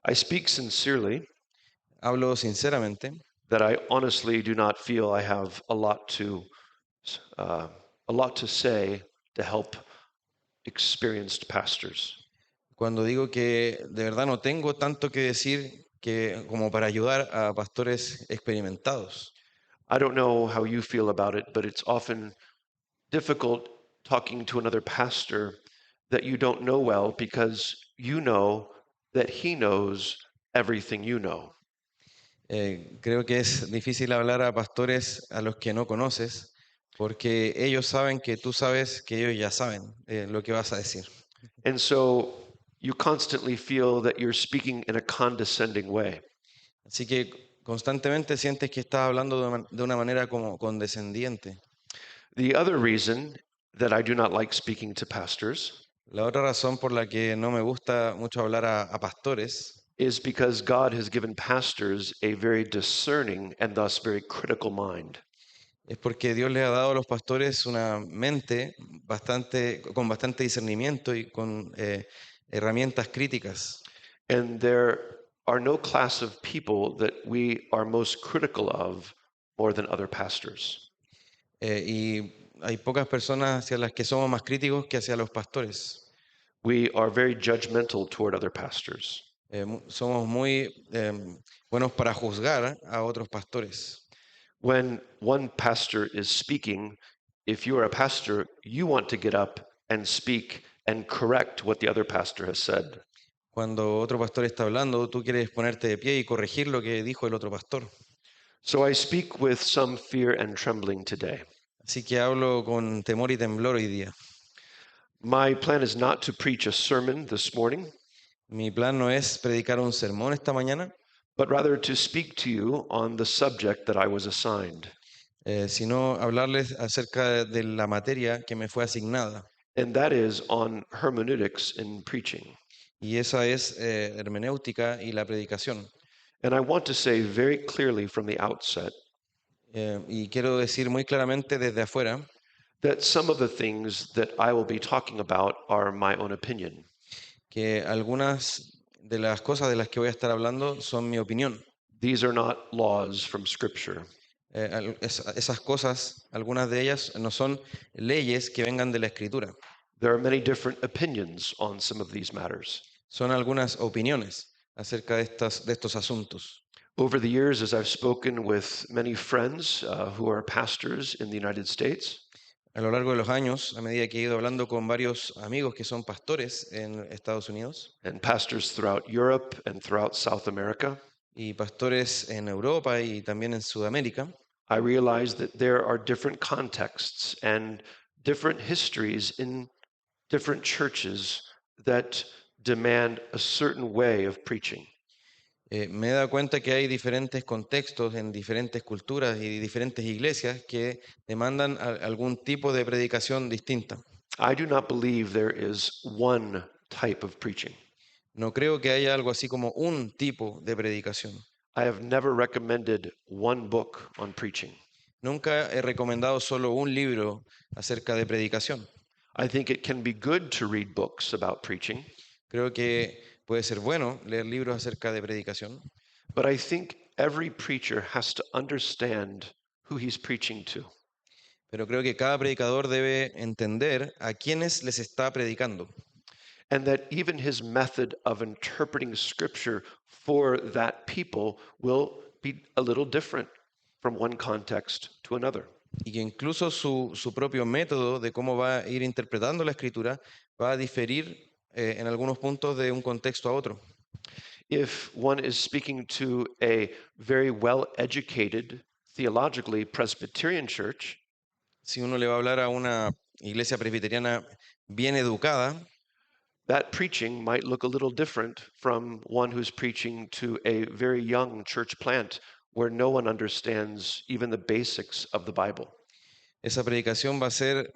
I speak sincerely Hablo sinceramente, that I honestly do not feel I have a lot to say to help experienced pastors. cuando digo que de verdad no tengo tanto que decir como para ayudar a pastores experimentados. I don't know how you feel about it, but it's often difficult talking to another pastor that you don't know well because you know that he knows everything you know. Creo que es difícil hablar a pastores a los que no conoces, porque ellos saben que tú sabes que ellos ya saben lo que vas a decir. And so you constantly feel that you're speaking in a condescending way. Así que constantemente sientes que estás hablando de una manera como condescendiente. The other reason that I do not like speaking to pastors La otra razón por la que no me gusta mucho hablar a pastores is because God has given pastors a very discerning and thus very critical mind. es porque Dios les ha dado a los pastores una mente con bastante discernimiento y con herramientas críticas. And there are no class of people that we are most critical of more than other pastors. Y hay pocas personas hacia las que somos más críticos que hacia los pastores. We are very judgmental toward other pastors. Somos muy buenos para juzgar a otros pastores. When one pastor is speaking, if you are a pastor, you want to get up and speak and correct what the other pastor has said. Cuando otro pastor está hablando, tú quieres ponerte de pie y corregir lo que dijo el otro pastor. So I speak with some fear and trembling today. Así que hablo con temor y temblor hoy día. My plan is not to preach a sermon this morning, Mi plan no es predicar un sermón esta mañana, but rather to speak to you on the subject that I was assigned. sino hablarles acerca de la materia que me fue asignada. And that is on hermeneutics in preaching. Y esa es hermenéutica y la predicación. And I want to say very clearly from the outset Y quiero decir muy claramente desde afuera that some of the things that I will be talking about are my own opinion. que algunas de las cosas de las que voy a estar hablando son mi opinión. These are not laws from Scripture. Esas cosas, algunas de ellas no son leyes que vengan de la Escritura, There are many different opinions on some of these matters. son algunas opiniones acerca de estos asuntos. Over the years, as I've spoken with many friends who are pastors in the United States, A lo largo de los años, a medida que he ido hablando con varios amigos que son pastores en Estados Unidos and pastors throughout Europe and throughout South America, y pastores en Europa y también en Sudamérica, I realize that there are different contexts and different histories in different churches that demand a certain way of preaching. me he dado cuenta que hay diferentes contextos en diferentes culturas y diferentes iglesias que demandan algún tipo de predicación distinta. I do not believe there is one type of preaching. No creo que haya algo así como un tipo de predicación. I have never recommended one book on preaching. Nunca he recomendado solo un libro acerca de predicación. I think it can be good to read books about preaching, Creo que puede ser bueno leer libros acerca de predicación, but I think every preacher has to understand who he's preaching to. pero creo que cada predicador debe entender a quiénes les está predicando And that even his method of interpreting scripture for that people will be a little different from one context to another. y que incluso su propio método de cómo va a ir interpretando la escritura va a diferir en algunos puntos de un contexto a otro. If one is speaking to a very well educated, theologically Presbyterian church, Si uno le va a hablar a una iglesia presbiteriana bien educada, that preaching might look a little different from one who's preaching to a very young church plant where no one understands even the basics of the Bible. esa predicación va a ser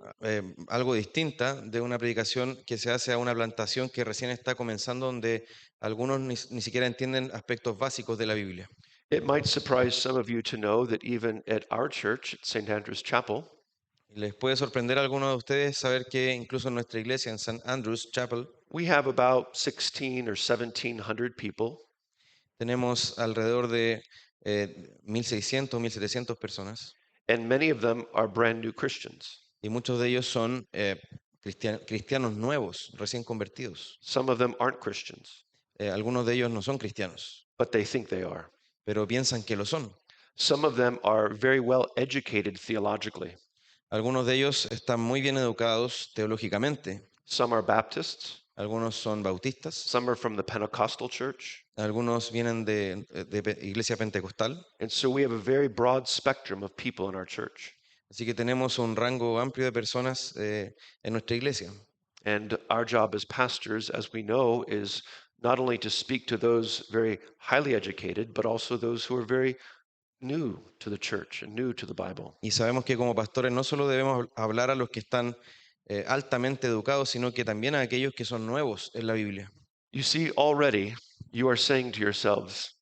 algo distinta de una predicación que se hace a una plantación que recién está comenzando, donde algunos ni siquiera entienden aspectos básicos de la Biblia. It might surprise some of you to know that even at our church, at St. Andrew's Chapel, Les puede sorprender a algunos de ustedes saber que incluso en nuestra iglesia, en St. Andrew's Chapel, we have about 16 or 1700 people tenemos alrededor de 1.600, 1.700 personas and many of them are brand new Christians. y muchos de ellos son cristianos nuevos, recién convertidos. Some of them aren't Christians, Algunos de ellos no son cristianos, but they think they are. pero piensan que lo son. Some of them are very well educated theologically. Algunos de ellos están muy bien educados teológicamente. Some are Baptists, Algunos son bautistas, some are from the Pentecostal church. algunos vienen de iglesia pentecostal. And so we have a very broad spectrum of people in our church. Así que tenemos un rango amplio de personas en nuestra iglesia. And our job as pastors, as we know, is not only to speak to those very highly educated, but also those who are very new to the church and new to the Bible. Y sabemos que como pastores no solo debemos hablar a los que están altamente educados, sino que también a aquellos que son nuevos en la Biblia. You see, already you are saying to yourselves,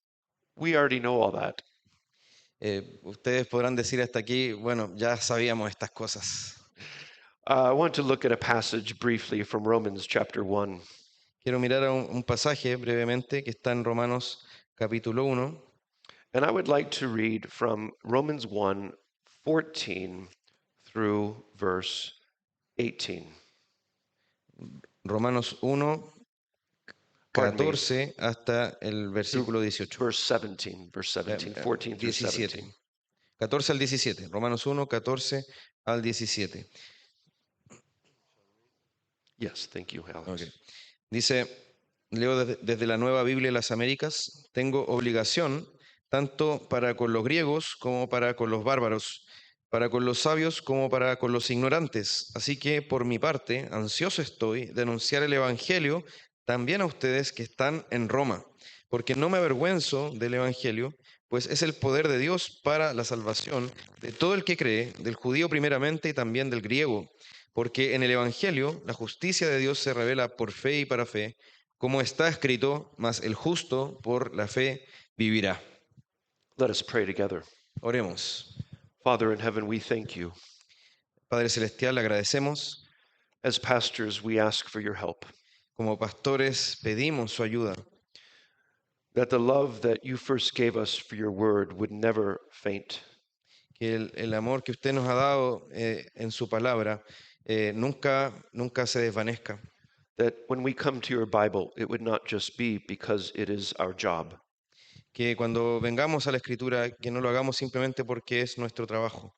we already know all that. Ustedes podrán decir hasta aquí, bueno, ya sabíamos estas cosas. I want to look at a passage briefly from Romans chapter 1. Quiero mirar a un pasaje brevemente que está en Romanos capítulo 1. And I would like to read from Romans 1, 14 through verse 18. Romanos 1, Pardon me, 14 hasta el versículo 18. verse 17, verse 17, 14 through 17. 14 al 17. Romanos 1, 14 al 17. Yes, thank you, Alex. Ok. Dice, leo desde la Nueva Biblia de las Américas, tengo obligación tanto para con los griegos como para con los bárbaros, para con los sabios como para con los ignorantes. Así que por mi parte, ansioso estoy de anunciar el Evangelio también a ustedes que están en Roma, porque no me avergüenzo del Evangelio, pues es el poder de Dios para la salvación de todo el que cree, del judío primeramente y también del griego. Porque en el Evangelio la justicia de Dios se revela por fe y para fe, como está escrito, mas el justo por la fe vivirá. Let us pray together. Oremos. Father in heaven, we thank you. Padre Celestial, le agradecemos. As pastors, we ask for your help, Como pastores pedimos su ayuda, that the love that you first gave us for your word would never faint. que el amor que usted nos ha dado en su palabra nunca se desvanezca. That when we come to your Bible, it would not just be because it is our job, Que cuando vengamos a la Escritura, que no lo hagamos simplemente porque es nuestro trabajo.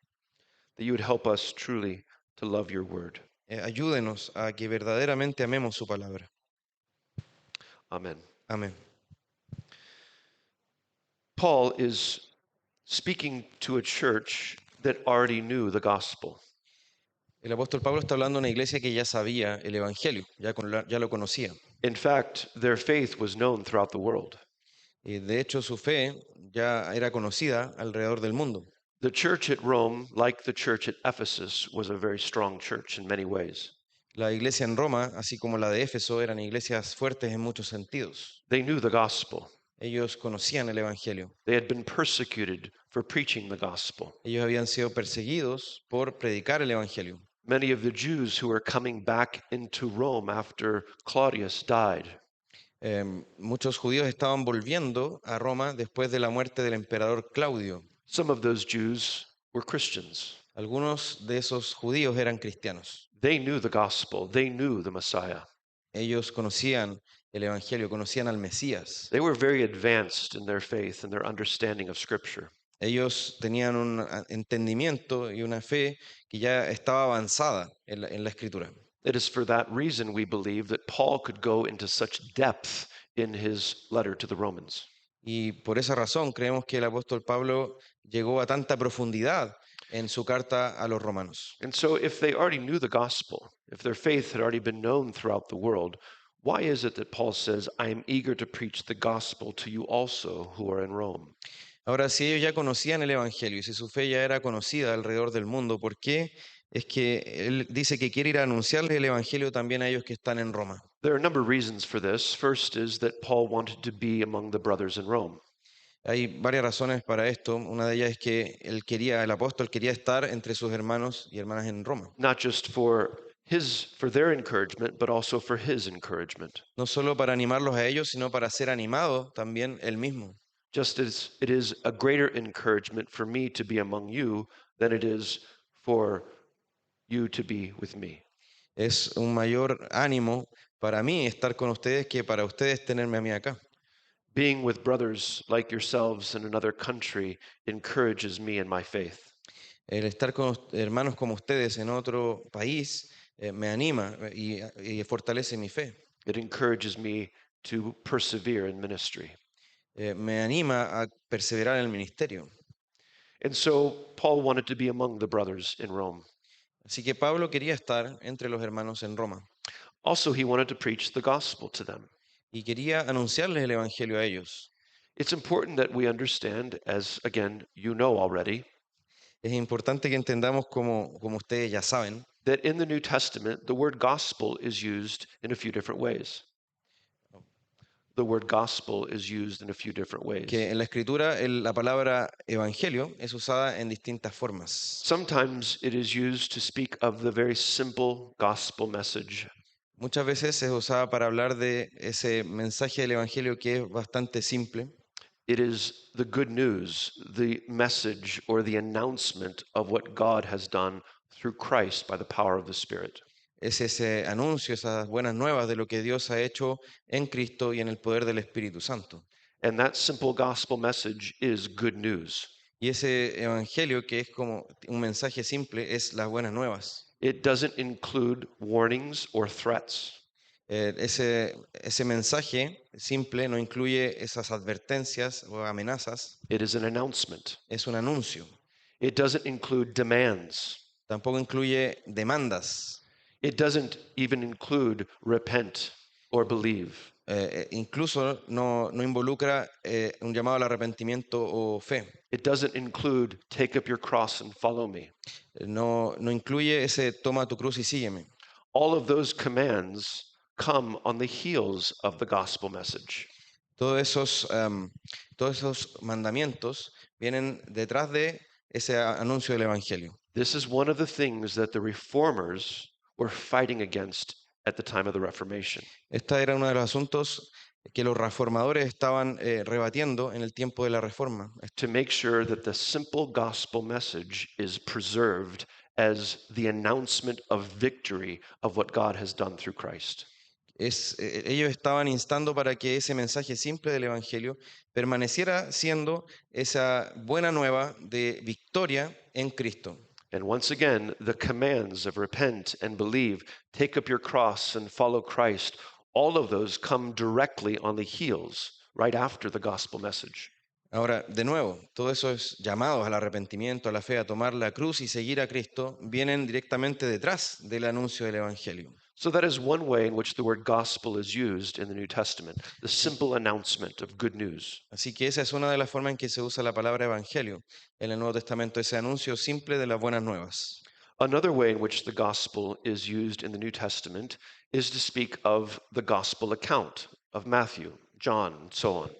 that you would help us truly to love your word. Ayúdenos a que verdaderamente amemos su palabra. Amen. Amén. Paul is speaking to a church that already knew the gospel. El apóstol Pablo está hablando de una iglesia que ya sabía el Evangelio, ya lo conocía. In fact, their faith was known throughout the world. Y de hecho, su fe ya era conocida alrededor del mundo. The church at Rome, like the church at Ephesus, was a very strong church in many ways. La iglesia en Roma, así como la de Éfeso, eran iglesias fuertes en muchos sentidos. They knew the gospel. Ellos conocían el Evangelio. They had been persecuted for preaching the gospel. Ellos habían sido perseguidos por predicar el Evangelio. Many of the Jews who were coming back into Rome after Claudius died Muchos judíos estaban volviendo a Roma después de la muerte del emperador Claudio. some of those Jews were Christians. Algunos de esos judíos eran cristianos. They knew the gospel. They knew the Messiah. Ellos conocían el Evangelio, conocían al Mesías. They were very advanced in their faith and their understanding of Scripture. Ellos tenían un entendimiento y una fe que ya estaba avanzada en la Escritura. It is for that reason we believe that Paul could go into such depth in his letter to the Romans. Y por esa razón creemos que el apóstol Pablo llegó a tanta profundidad en su carta a los romanos. And so, if they already knew the gospel, if their faith had already been known throughout the world, why is it that Paul says, I am eager to preach the gospel to you also who are in Rome? Ahora, si ellos ya conocían el Evangelio y si su fe ya era conocida alrededor del mundo, ¿por qué es que él dice que quiere ir a anunciarles el Evangelio también a ellos que están en Roma? There are a number of reasons for this. First is that Paul wanted to be among the brothers in Rome. Hay varias razones para esto. Una de ellas es que el apóstol quería estar entre sus hermanos y hermanas en Roma. Not just for for their encouragement, but also for his encouragement. no solo para animarlos a ellos, sino para ser animado también él mismo. Just as it is a greater encouragement for me to be among you than it is for you to be with me. Es un mayor ánimo para mí estar con ustedes que para ustedes tenerme a mí acá. Being with brothers like yourselves in another country encourages me in my faith. El estar con hermanos como ustedes en otro país me anima y fortalece mi fe. It encourages me to persevere in ministry. Me anima a perseverar en el ministerio. And so Paul wanted to be among the brothers in Rome. Así que Pablo quería estar entre los hermanos en Roma Also, he wanted to preach the gospel to them. y quería anunciarles el evangelio a ellos. It's important that we understand, as again, you know already, Es importante que entendamos, como ustedes ya saben, that in the New Testament, the word gospel is used in a few different ways. The word gospel is used in a few different ways. que en la escritura la palabra evangelio es usada en distintas formas. Sometimes it is used to speak of the very simple gospel message. Muchas veces es usada para hablar de ese mensaje del evangelio que es bastante simple. It is the good news, the message or the announcement of what God has done through Christ by the power of the Spirit. Es ese anuncio, esas buenas nuevas de lo que Dios ha hecho en Cristo y en el poder del Espíritu Santo. And that simple gospel message is good news. Y ese evangelio, que es como un mensaje simple, es las buenas nuevas. It doesn't include warnings or threats. Ese mensaje simple no incluye esas advertencias o amenazas, It is an announcement. es un anuncio. It doesn't include demands. Tampoco incluye demandas. It doesn't even include repent or believe. Incluso no involucra un llamado al arrepentimiento o fe. It doesn't include take up your cross and follow me. No incluye ese toma tu cruz y sígueme. All of those commands come on the heels of the gospel message. Todos esos mandamientos vienen detrás de ese anuncio del Evangelio. This is one of the things that the reformers were fighting against at the time of the Reformation. Este era uno de los asuntos que los reformadores estaban rebatiendo en el tiempo de la Reforma, To make sure that the simple gospel message is preserved as the announcement of victory of what God has done through Christ. Ellos estaban instando para que ese mensaje simple del Evangelio permaneciera siendo esa buena nueva de victoria en Cristo. And once again, the commands of repent and believe, take up your cross and follow Christ, all of those come directly on the heels, right after the gospel message. Ahora, de nuevo, todos esos llamados al arrepentimiento, a la fe, a tomar la cruz y seguir a Cristo, vienen directamente detrás del anuncio del Evangelio. So that is one way in which the word gospel is used in the New Testament, the simple announcement of good news. Así que esa es una de las formas en que se usa la palabra Evangelio en el Nuevo Testamento, ese anuncio simple de las buenas nuevas. Another way in which the gospel is used in the New Testament is to speak of the gospel account of Matthew, John, and so on.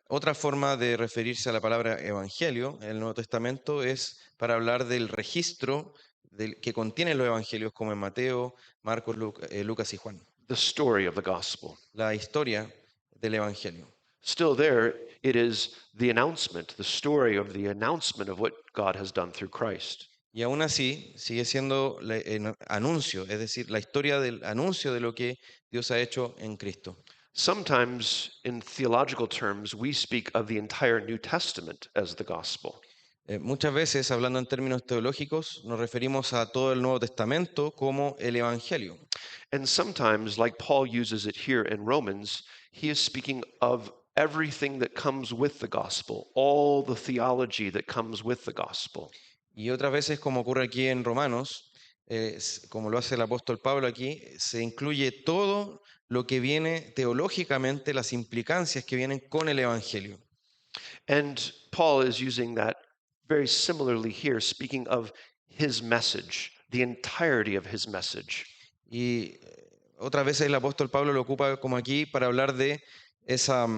Otra forma de referirse a la palabra evangelio en el Nuevo Testamento es para hablar del registro que contienen los evangelios como en Mateo, Marcos, Lucas y Juan. The story of the gospel. La historia del evangelio. Still, there it is the announcement, the story of the announcement of what God has done through Christ. Y aún así sigue siendo el anuncio, es decir, la historia del anuncio de lo que Dios ha hecho en Cristo. Sometimes, in theological terms, we speak of the entire New Testament as the gospel. Muchas veces, hablando en términos teológicos, nos referimos a todo el Nuevo Testamento como el Evangelio. And sometimes, like Paul uses it here in Romans, he is speaking of everything that comes with the gospel, all the theology that comes with the gospel. Y otras veces, como ocurre aquí en Romanos, como lo hace el apóstol Pablo aquí, se incluye todo lo que viene teológicamente, las implicancias que vienen con el Evangelio. And Paul is using that very similarly here, speaking of his message, the entirety of his message. Y otras veces el apóstol Pablo lo ocupa como aquí para hablar de esa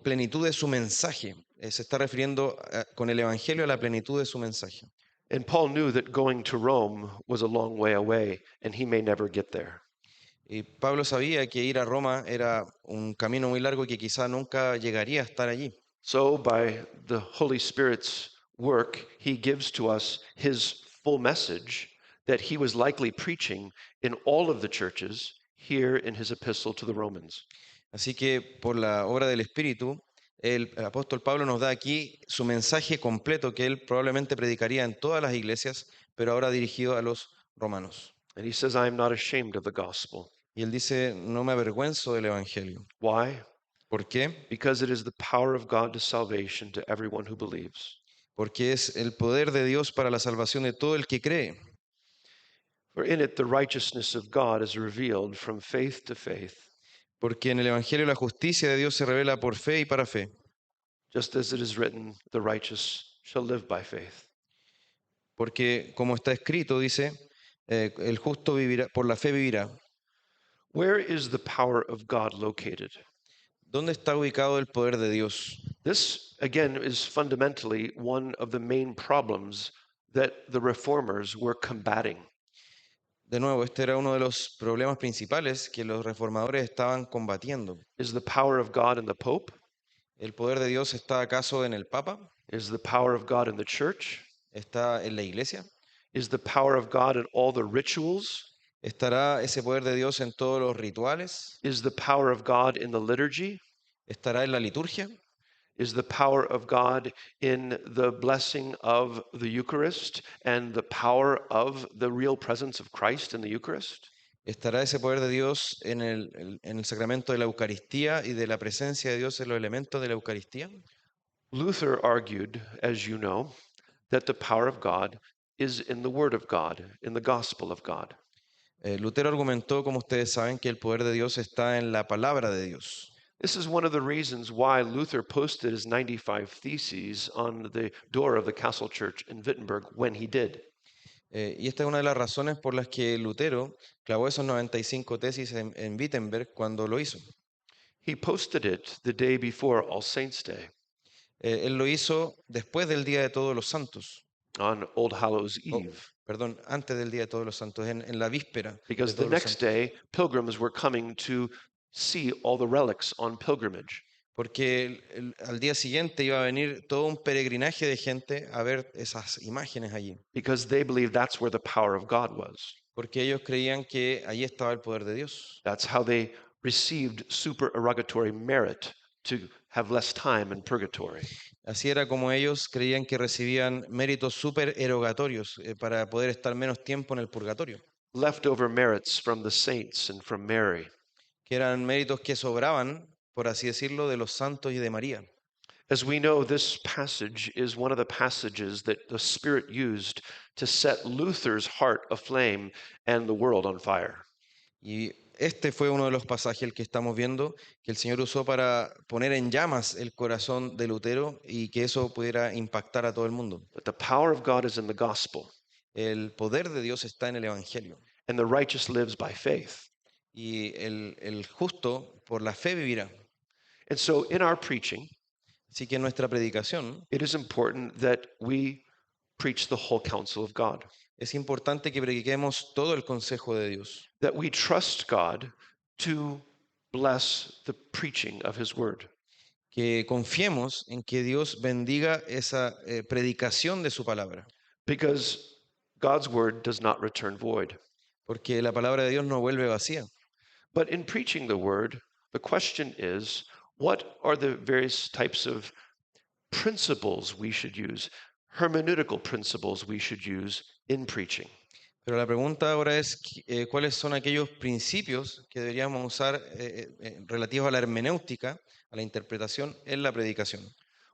plenitud de su mensaje. Se está refiriendo con el Evangelio a la plenitud de su mensaje. And Paul knew that going to Rome was a long way away, and he may never get there. Y Pablo sabía que ir a Roma era un camino muy largo y que quizá nunca llegaría a estar allí. So, by the Holy Spirit's work, he gives to us his full message that he was likely preaching in all of the churches here in his epistle to the Romans. Así que por la obra del Espíritu, el apóstol Pablo nos da aquí su mensaje completo que él probablemente predicaría en todas las iglesias, pero ahora dirigido a los romanos. And he says, I am not ashamed of the gospel. Y él dice, no me avergüenzo del Evangelio. Why? ¿Por qué? Because it is the power of God to salvation to everyone who believes. Porque es el poder de Dios para la salvación de todo el que cree. For in it the righteousness of God is revealed from faith to faith, Porque en el Evangelio la justicia de Dios se revela por fe y para fe. just as it is written, the righteous shall live by faith. Porque como está escrito, dice, el justo vivirá, por la fe vivirá. Where is the power of God located? ¿Dónde está ubicado el poder de Dios? This, again, is fundamentally one of the main problems that the reformers were combating. De nuevo, este era uno de los problemas principales que los reformadores estaban combatiendo. Is the power of God in the Pope? ¿El poder de Dios está acaso en el Papa? Is the power of God in the church? ¿Está en la iglesia? Is the power of God in all the rituals? ¿Estará ese poder de Dios en todos los rituales? Is the power of God in the liturgy? ¿Estará en la liturgia? Is the power of God in the blessing of the Eucharist and the power of the real presence of Christ in the Eucharist? ¿Estará ese poder de Dios en el sacramento de la Eucaristía y de la presencia de Dios en los elementos de la Eucaristía? Luther argued, as you know, that the power of God is in the Word of God, in the gospel of God. Lutero argumentó, como ustedes saben, que el poder de Dios está en la palabra de Dios. This is one of the reasons why Luther posted his 95 Theses on the door of the Castle Church in Wittenberg when he did. Y esta es una de las razones por las que Lutero clavó esos 95 tesis en Wittenberg cuando lo hizo. He posted it the day before All Saints' Day Él lo hizo después del Día de Todos los Santos, on Old Hallows o, Eve, perdón, antes del Día de Todos los Santos, en la víspera de because the Todos los next Santos. day pilgrims were coming to see all the relics on pilgrimage. Porque al día siguiente iba a venir todo un peregrinaje de gente a ver esas imágenes allí. Because they believed that's where the power of God was. Porque ellos creían que allí estaba el poder de Dios. That's how they received supererogatory merit to have less time in purgatory. Así era como ellos creían que recibían méritos super erogatorios para poder estar menos tiempo en el purgatorio, Leftover merits from the saints and from Mary. que eran méritos que sobraban, por así decirlo, de los santos y de María. As we know, this passage is one of the passages that the Spirit used to set Luther's heart aflame and the world on fire. Y este fue uno de los pasajes el que estamos viendo que el Señor usó para poner en llamas el corazón de Lutero y que eso pudiera impactar a todo el mundo. But the power of God is in the gospel, El poder de Dios está en el Evangelio and the righteous lives by faith. y el justo por la fe vivirá. And so, in our preaching, Así que en nuestra predicación it is important that we preach the whole counsel of God, es importante que prediquemos todo el consejo de Dios, that we trust God to bless the preaching of His word. que confiemos en que Dios bendiga esa predicación de su palabra, Because God's word does not return void. porque la palabra de Dios no vuelve vacía. But in preaching the word, the question is, what are the various types of principles we should use, hermeneutical principles we should use in preaching? Pero la pregunta ahora es, ¿cuáles son aquellos principios que deberíamos usar relativos a la hermenéutica, a la interpretación en la predicación?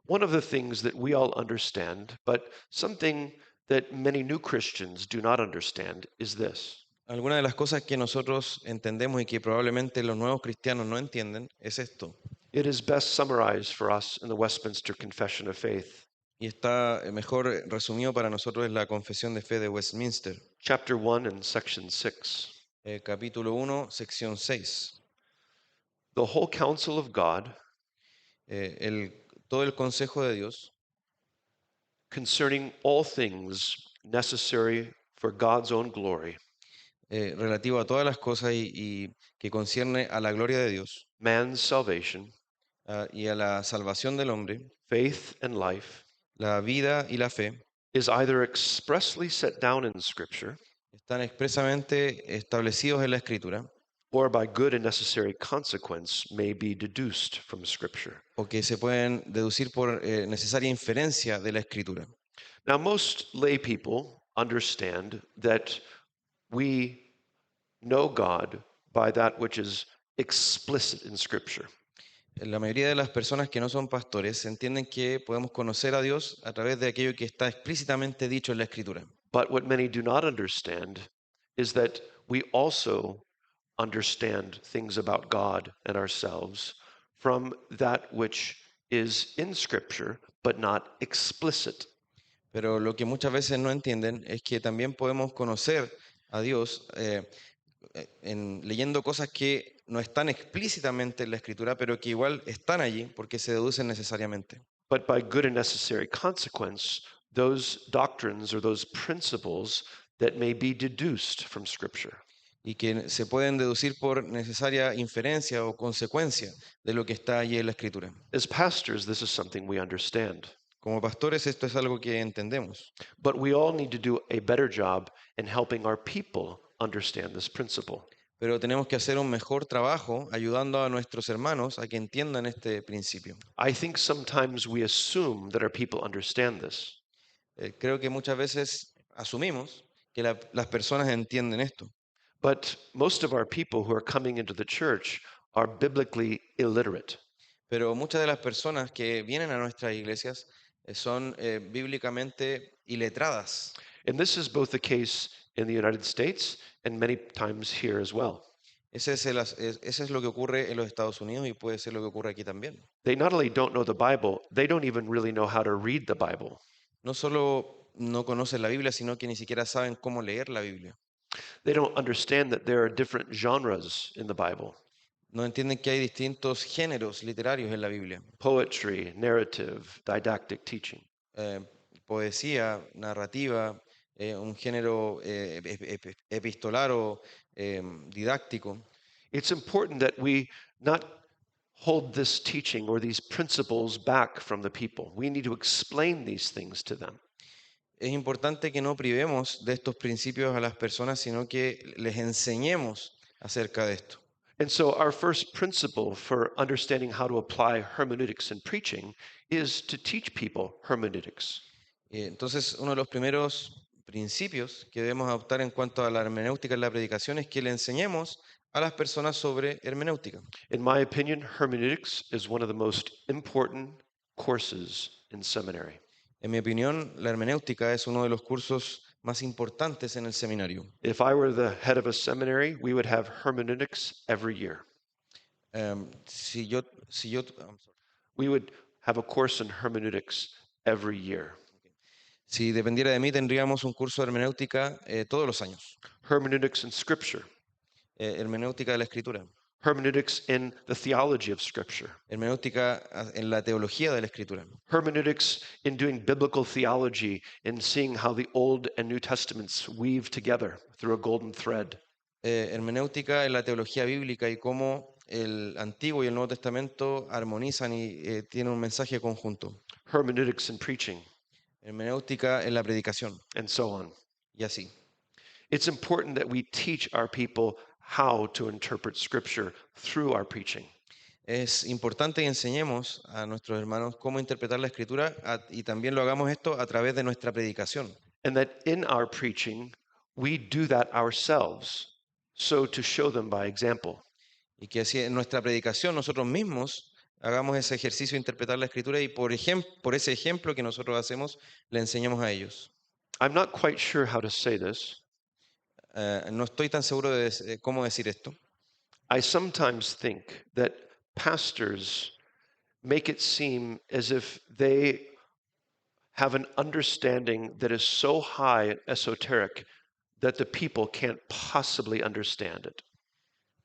One of the things that we all understand, but something that many new Christians do not understand, is this. Algunas de las cosas que nosotros entendemos y que probablemente los nuevos cristianos no entienden es esto. It is best summarized for us in the Westminster Confession of Faith, Y está mejor resumido para nosotros en la Confesión de Fe de Westminster, chapter 1 and section 6. capítulo 1, sección 6. The whole counsel of God Todo el consejo de Dios concerning all things necessary for God's own glory, relativo a todas las cosas y que concierne a la gloria de Dios man's salvation, y a la salvación del hombre, faith, and life, la vida y la fe, is either expressly set down in Scripture están expresamente establecidos en la Escritura or by good and necessary consequence may be deduced from Scripture. o que se pueden deducir por necesaria inferencia de la Escritura. Now, most lay people understand that we know God by that which is explicit in Scripture. La mayoría de las personas que no son pastores entienden que podemos conocer a Dios a través de aquello que está explícitamente dicho en la Escritura. But what many do not understand is that we also understand things about God and ourselves from that which is in Scripture, but not explicit. Pero lo que muchas veces no entienden es que también podemos conocer a Dios leyendo cosas que no están explícitamente en la Escritura, pero que igual están allí porque se deducen necesariamente. But by good and necessary consequence, those doctrines or those principles that may be deduced from Scripture. Y que se pueden deducir por necesaria inferencia o consecuencia de lo que está allí en la Escritura. As pastors, this is something we understand. Como pastores esto es algo que entendemos, But we all need to do a better job in helping our people understand this principle. pero tenemos que hacer un mejor trabajo ayudando a nuestros hermanos a que entiendan este principio. I think sometimes we assume that our people understand this, Creo que muchas veces asumimos que las personas entienden esto, but most of our people who are coming into the church are biblically illiterate. pero muchas de las personas que vienen a nuestras iglesias son bíblicamente iletradas. And this is both the case in the United States and many times here as well. Ese es lo que ocurre en los Estados Unidos y puede ser lo que ocurre aquí también. They not only don't know the Bible, they don't even really know how to read the Bible. No solo no conocen la Biblia, sino que ni siquiera saben cómo leer la Biblia. They don't understand that there are different genres in the Bible: No entienden que hay distintos géneros literarios en la Biblia. poetry, narrative, didactic teaching. Eh, poesía, narrativa, un género epistolar o didáctico. It's important that we not hold this teaching or these principles back from the people. We need to explain these things to them. Es importante que no privemos de estos principios a las personas, sino que les enseñemos acerca de esto. And so, our first principle for understanding how to apply hermeneutics in preaching is to teach people hermeneutics. Entonces, uno de los primeros principios que debemos adoptar en cuanto a la hermenéutica en la predicación es que le enseñemos a las personas sobre hermenéutica. In my opinion, hermeneutics is one of the most important courses in seminary. En mi opinión, la hermenéutica es uno de los cursos más importantes en el seminario. If I were the head of a seminary, we would have hermeneutics every year. I'm sorry. We would have a course in hermeneutics every year. Si dependiera de mí, tendríamos un curso de hermenéutica todos los años. Hermeneutics in Scripture, Hermenéutica de la Escritura, hermeneutics in the theology of Scripture, hermenéutica en la teología de la Escritura, hermeneutics in doing biblical theology and seeing how the Old and New Testaments weave together through a golden thread. hermenéutica en la teología bíblica y cómo el Antiguo y el Nuevo Testamento armonizan y tienen un mensaje conjunto. Hermeneutics in preaching, Hermenéutica en la predicación and so on. y así. It's important that we teach our people how to interpret Scripture through our preaching. Es importante que enseñemos a nuestros hermanos cómo interpretar la Escritura y también lo hagamos esto a través de nuestra predicación. And that in our preaching, we do that ourselves, so to show them by example. Y que así en nuestra predicación nosotros mismos hagamos ese ejercicio de interpretar la Escritura y por ese ejemplo que nosotros hacemos, le enseñamos a ellos. I'm not quite sure how to say this. No estoy tan seguro de cómo decir esto. I sometimes think that pastors make it seem as if they have an understanding that is so high and esoteric that the people can't possibly understand it.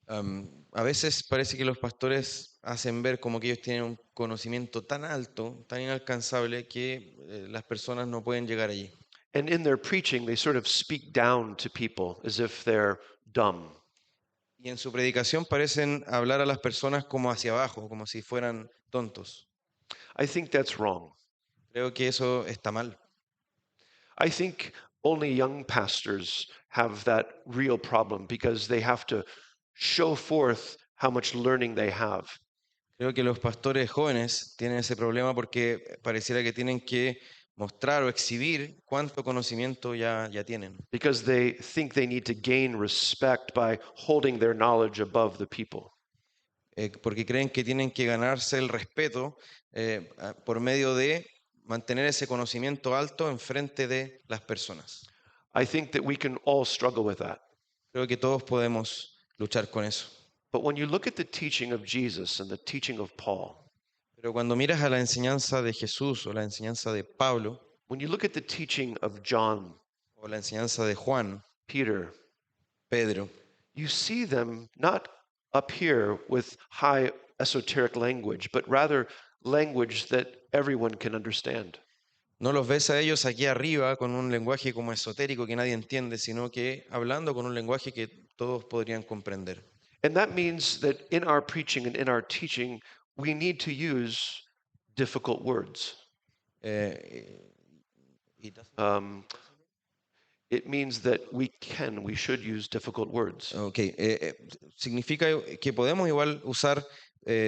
A veces parece que los pastores hacen ver como que ellos tienen un conocimiento tan alto, tan inalcanzable, que las personas no pueden llegar allí. And in their preaching, they sort of speak down to people as if they're dumb. Y en su predicación parecen hablar a las personas como hacia abajo, como si fueran tontos. I think that's wrong. Creo que eso está mal. I think only young pastors have that real problem because they have to show forth how much learning they have. Creo que los pastores jóvenes tienen ese problema porque pareciera que tienen que mostrar o exhibir cuánto conocimiento ya tienen. Because they think they need to gain respect by holding their knowledge above the people. Porque creen que tienen que ganarse el respeto por medio de mantener ese conocimiento alto en frente de las personas. I think that we can all struggle with that. Creo que todos podemos luchar con eso. But when you look at the teaching of Jesus and the teaching of Paul, Pero cuando miras a la enseñanza de Jesús o la enseñanza de Pablo when you look at the teaching of John, o la enseñanza de Juan, Peter, Pedro, you see them not up here with high esoteric language, but rather language that everyone can understand. no los ves a ellos aquí arriba con un lenguaje como esotérico que nadie entiende, sino que hablando con un lenguaje que todos podrían comprender. And that means that in our preaching and in our teaching, we need to use difficult words. Eh, y- Um, it means that we should use difficult words. Ok, significa que podemos igual usar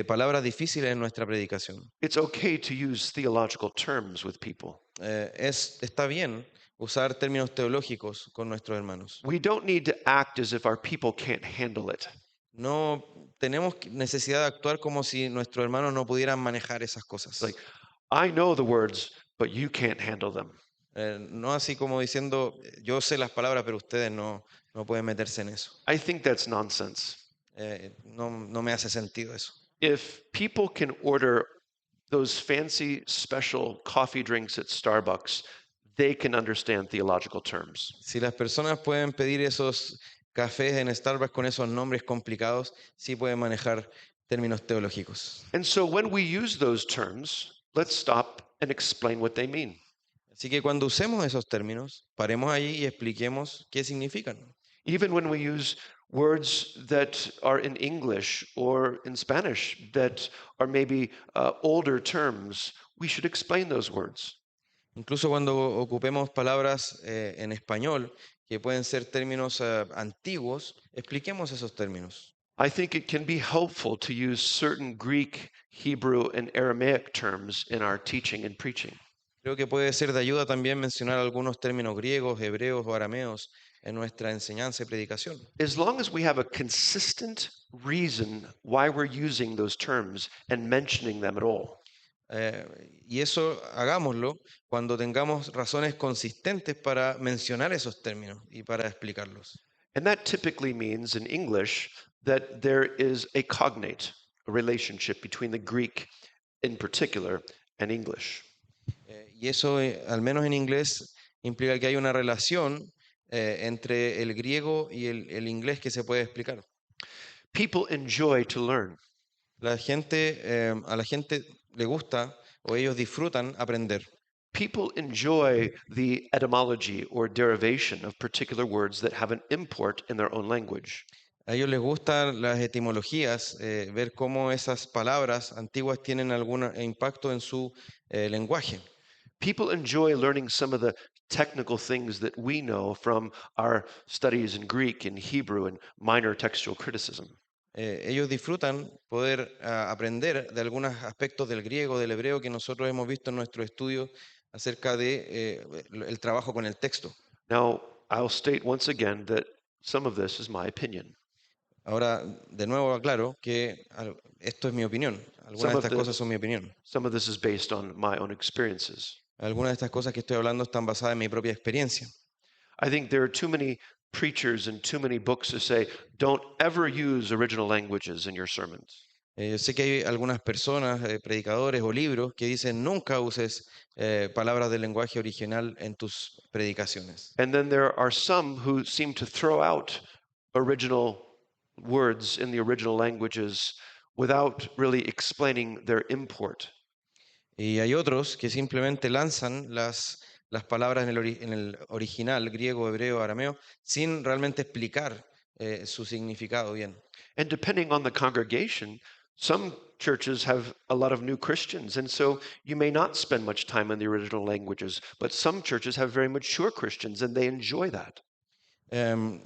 palabras difíciles en nuestra predicación. It's okay to use theological terms with people. Está bien usar términos teológicos con nuestros hermanos. We don't need to act as if our people can't handle it. No tenemos necesidad de actuar como si nuestros hermanos no pudieran manejar esas cosas. Like, I know the words, but you can't handle them. No así como diciendo, yo sé las palabras, pero ustedes no pueden meterse en eso. I think that's nonsense. No me hace sentido eso. If people can order those fancy special coffee drinks at Starbucks, they can understand theological terms. Si las personas pueden pedir esos cafés en Starbucks con esos nombres complicados, sí pueden manejar términos teológicos. And so when we use those terms, let's stop and explain what they mean. Así que cuando usemos esos términos, paremos ahí y expliquemos qué significan. Even when we use words that are in English or in Spanish that are maybe older terms, we should explain those words. Incluso cuando ocupemos palabras en español, que pueden ser términos antiguos, expliquemos esos términos. I think it can be helpful to use certain Greek, Hebrew, and Aramaic terms in our teaching and preaching. Creo que puede ser de ayuda también mencionar algunos términos griegos, hebreos o arameos en nuestra enseñanza y predicación. As long as we have a consistent reason why we're using those terms and mentioning them at all. Y eso hagámoslo cuando tengamos razones consistentes para mencionar esos términos y para explicarlos. And that typically means in English that there is a cognate, a relationship between the Greek in particular and English. Y eso, al menos en inglés, implica que hay una relación entre el griego y el inglés que se puede explicar. People enjoy to learn. A la gente le gusta o ellos disfrutan aprender. People enjoy the etymology or derivation of particular words that have an import in their own language. A ellos les gustan las etimologías, ver cómo esas palabras antiguas tienen algún impacto en su lenguaje. People enjoy learning some of the technical things that we know from our studies in Greek and Hebrew and minor textual criticism. Ellos disfrutan poder aprender de algunos aspectos del griego, del hebreo que nosotros hemos visto en nuestro estudio acerca de el trabajo con el texto. Now, I'll state once again that some of this is my opinion. Ahora, de nuevo aclaro que esto es mi opinión. Algunas de estas cosas son mi opinión. Some of this is based on my own experiences. Algunas de estas cosas que estoy hablando están basadas en mi propia experiencia. I think there are too many preachers and too many books that say, don't ever use original languages in your sermons. Yo sé que hay algunas personas, predicadores o libros que dicen nunca uses palabras del lenguaje original en tus predicaciones. And then there are some who seem to throw out original words in the original languages without really explaining their import. Y hay otros que simplemente lanzan las las palabras en el original, griego, hebreo, arameo, sin realmente explicar su significado bien. And depending on the congregation, some churches have a lot of new Christians, and so you may not spend much time in the original languages, but some churches have very mature Christians and they enjoy that.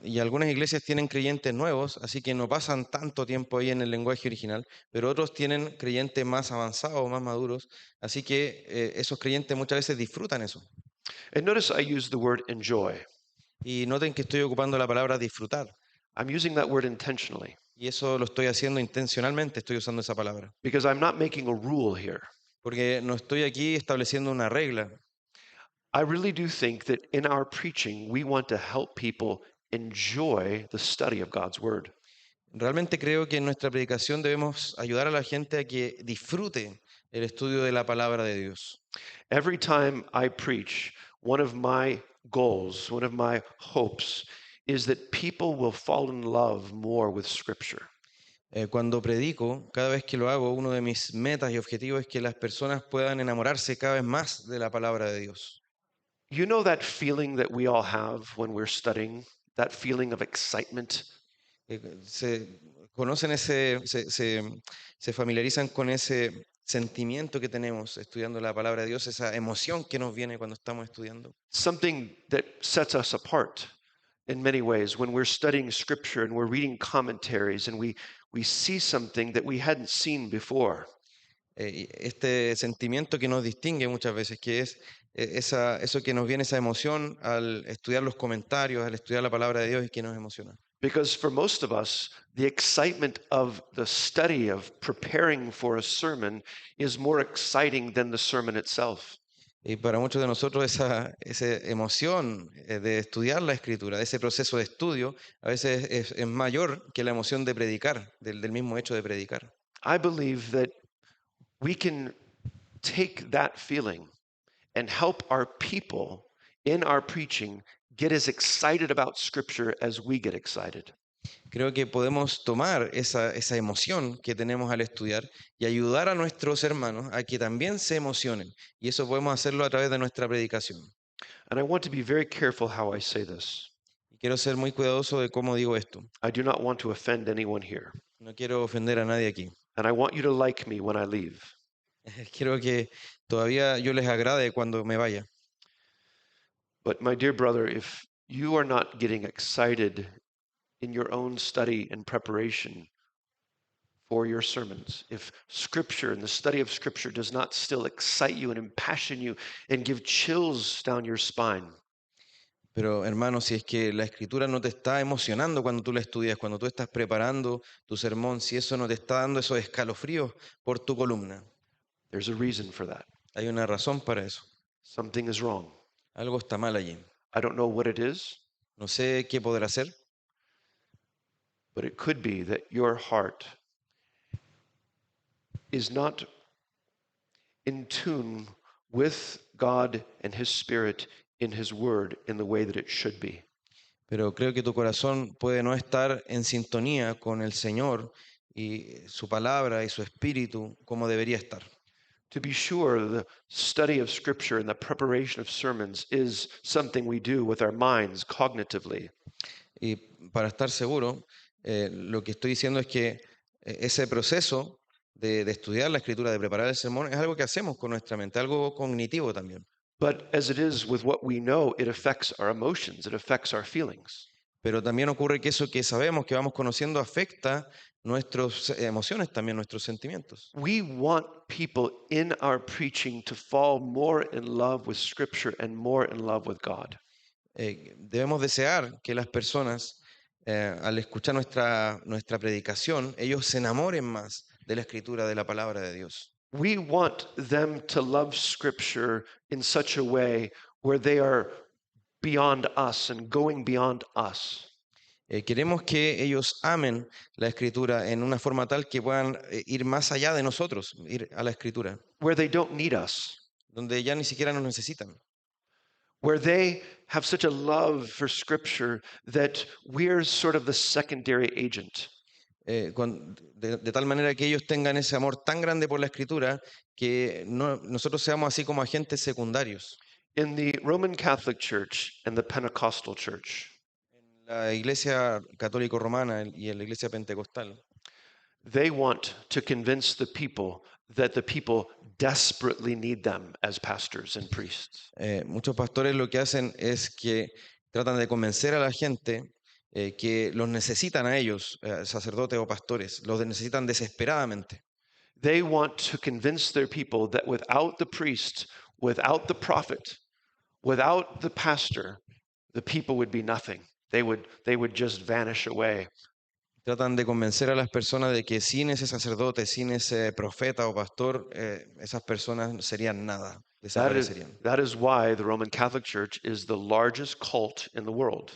Y algunas iglesias tienen creyentes nuevos, así que no pasan tanto tiempo ahí en el lenguaje original, pero otros tienen creyentes más avanzados, más maduros, así que esos creyentes muchas veces disfrutan eso. And notice I use the word enjoy. Y noten que estoy ocupando la palabra disfrutar, I'm using that word intentionally y eso lo estoy haciendo intencionalmente, estoy usando esa palabra, because I'm not making a rule here. porque no estoy aquí estableciendo una regla. I really do think that in our preaching, we want to help people enjoy the study of God's word. Realmente creo que en nuestra predicación debemos ayudar a la gente a que disfrute el estudio de la palabra de Dios. Every time I preach, one of my goals, one of my hopes is that people will fall in love more with Scripture. Cuando predico, cada vez que lo hago, uno de mis metas y objetivos es que las personas puedan enamorarse cada vez más de la palabra de Dios. You know that feeling that we all have when we're studying, that feeling of excitement? Se conocen se familiarizan con ese sentimiento que tenemos estudiando la palabra de Dios, esa emoción que nos viene cuando estamos estudiando. Something that sets us apart in many ways when we're studying Scripture and we're reading commentaries and we see something that we hadn't seen before. Y este sentimiento que nos distingue muchas veces, que es eso que nos viene, esa emoción al estudiar los comentarios, al estudiar la palabra de Dios y que nos emociona. Because for most of us, the excitement of the study of preparing for a sermon is more exciting than the sermon itself. Y para muchos de nosotros esa emoción de estudiar la escritura, de ese proceso de estudio, a veces es mayor que la emoción de predicar, del mismo hecho de predicar. I believe that we can take that feeling and help our people in our preaching get as excited about Scripture as we get excited. Creo que podemos tomar esa emoción que tenemos al estudiar y ayudar a nuestros hermanos a que también se emocionen. Y eso podemos hacerlo a través de nuestra predicación. And I want to be very careful how I say this. Y quiero ser muy cuidadoso de cómo digo esto. I do not want to offend anyone here. No quiero ofender a nadie aquí. And I want you to like me when I leave. Quiero que todavía yo les agrade cuando me vaya. But my dear brother, if you are not getting excited in your own study and preparation for your sermons, if Scripture and the study of Scripture does not still excite you and impassion you and give chills down your spine, Pero hermano, si es que la escritura no te está emocionando cuando tú la estudias, cuando tú estás preparando tu sermón, si eso no te está dando esos escalofríos por tu columna, there's a reason for that. hay una razón para eso. Something is wrong. Algo está mal allí. I don't know what it is, No sé qué poder hacer, but it could be that your heart is not in tune with God and His Spirit in His Word in the way that it should be. pero creo que tu corazón puede no estar en sintonía con el Señor y su palabra y su espíritu como debería estar. To be sure, the study of Scripture and the preparation of sermons is something we do with our minds cognitively. Y para estar seguro, lo que estoy diciendo es que ese proceso de estudiar la escritura, de preparar el sermón, es algo que hacemos con nuestra mente, algo cognitivo también. But as it is with what we know, it affects our emotions, it affects our feelings. Pero también ocurre que eso que sabemos, que vamos conociendo, afecta nuestras emociones también, nuestros sentimientos. We want people in our preaching to fall more in love with Scripture and more in love with God. Debemos desear que las personas, al escuchar nuestra predicación, ellos se enamoren más de la escritura, de la palabra de Dios. We want them to love Scripture in such a way where they are beyond us and going beyond us. Queremos que ellos amen la escritura en una forma tal que puedan ir más allá de nosotros, ir a la escritura, Where they don't need us, donde ya ni siquiera nos necesitan, where they have such a love for Scripture that we're sort of the secondary agent. de tal manera que ellos tengan ese amor tan grande por la escritura que nosotros seamos así como agentes secundarios. In the Roman Catholic Church and the Pentecostal Church, La Iglesia Católico Romana y en la Iglesia Pentecostal, they want to convince the people that the people desperately need them as pastors and priests. muchos pastores lo que hacen es que tratan de convencer a la gente que los necesitan a ellos, sacerdotes o pastores, los necesitan desesperadamente. They want to convince their people that without the priest, without the prophet, without the pastor, the people would be nothing. They would just vanish away. Tratan de convencer a las personas de que sin ese sacerdote, sin ese profeta o pastor, esas personas serían nada, That is, desaparecerían. that is why the Roman Catholic Church is the largest cult in the world.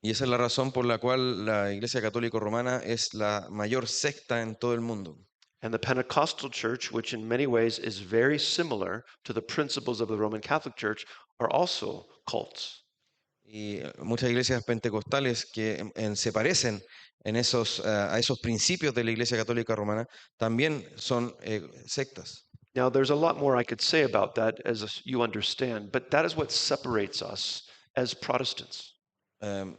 Y esa es la razón por la cual la Iglesia Católica Romana es la mayor secta en todo el mundo. And the Pentecostal Church, which in many ways is very similar to the principles of the Roman Catholic Church, are also cults. Y muchas iglesias pentecostales que se parecen a esos principios de la Iglesia Católica Romana también son sectas. Now, there's a lot more I could say about that as you understand, but that is what separates us as Protestants. Em,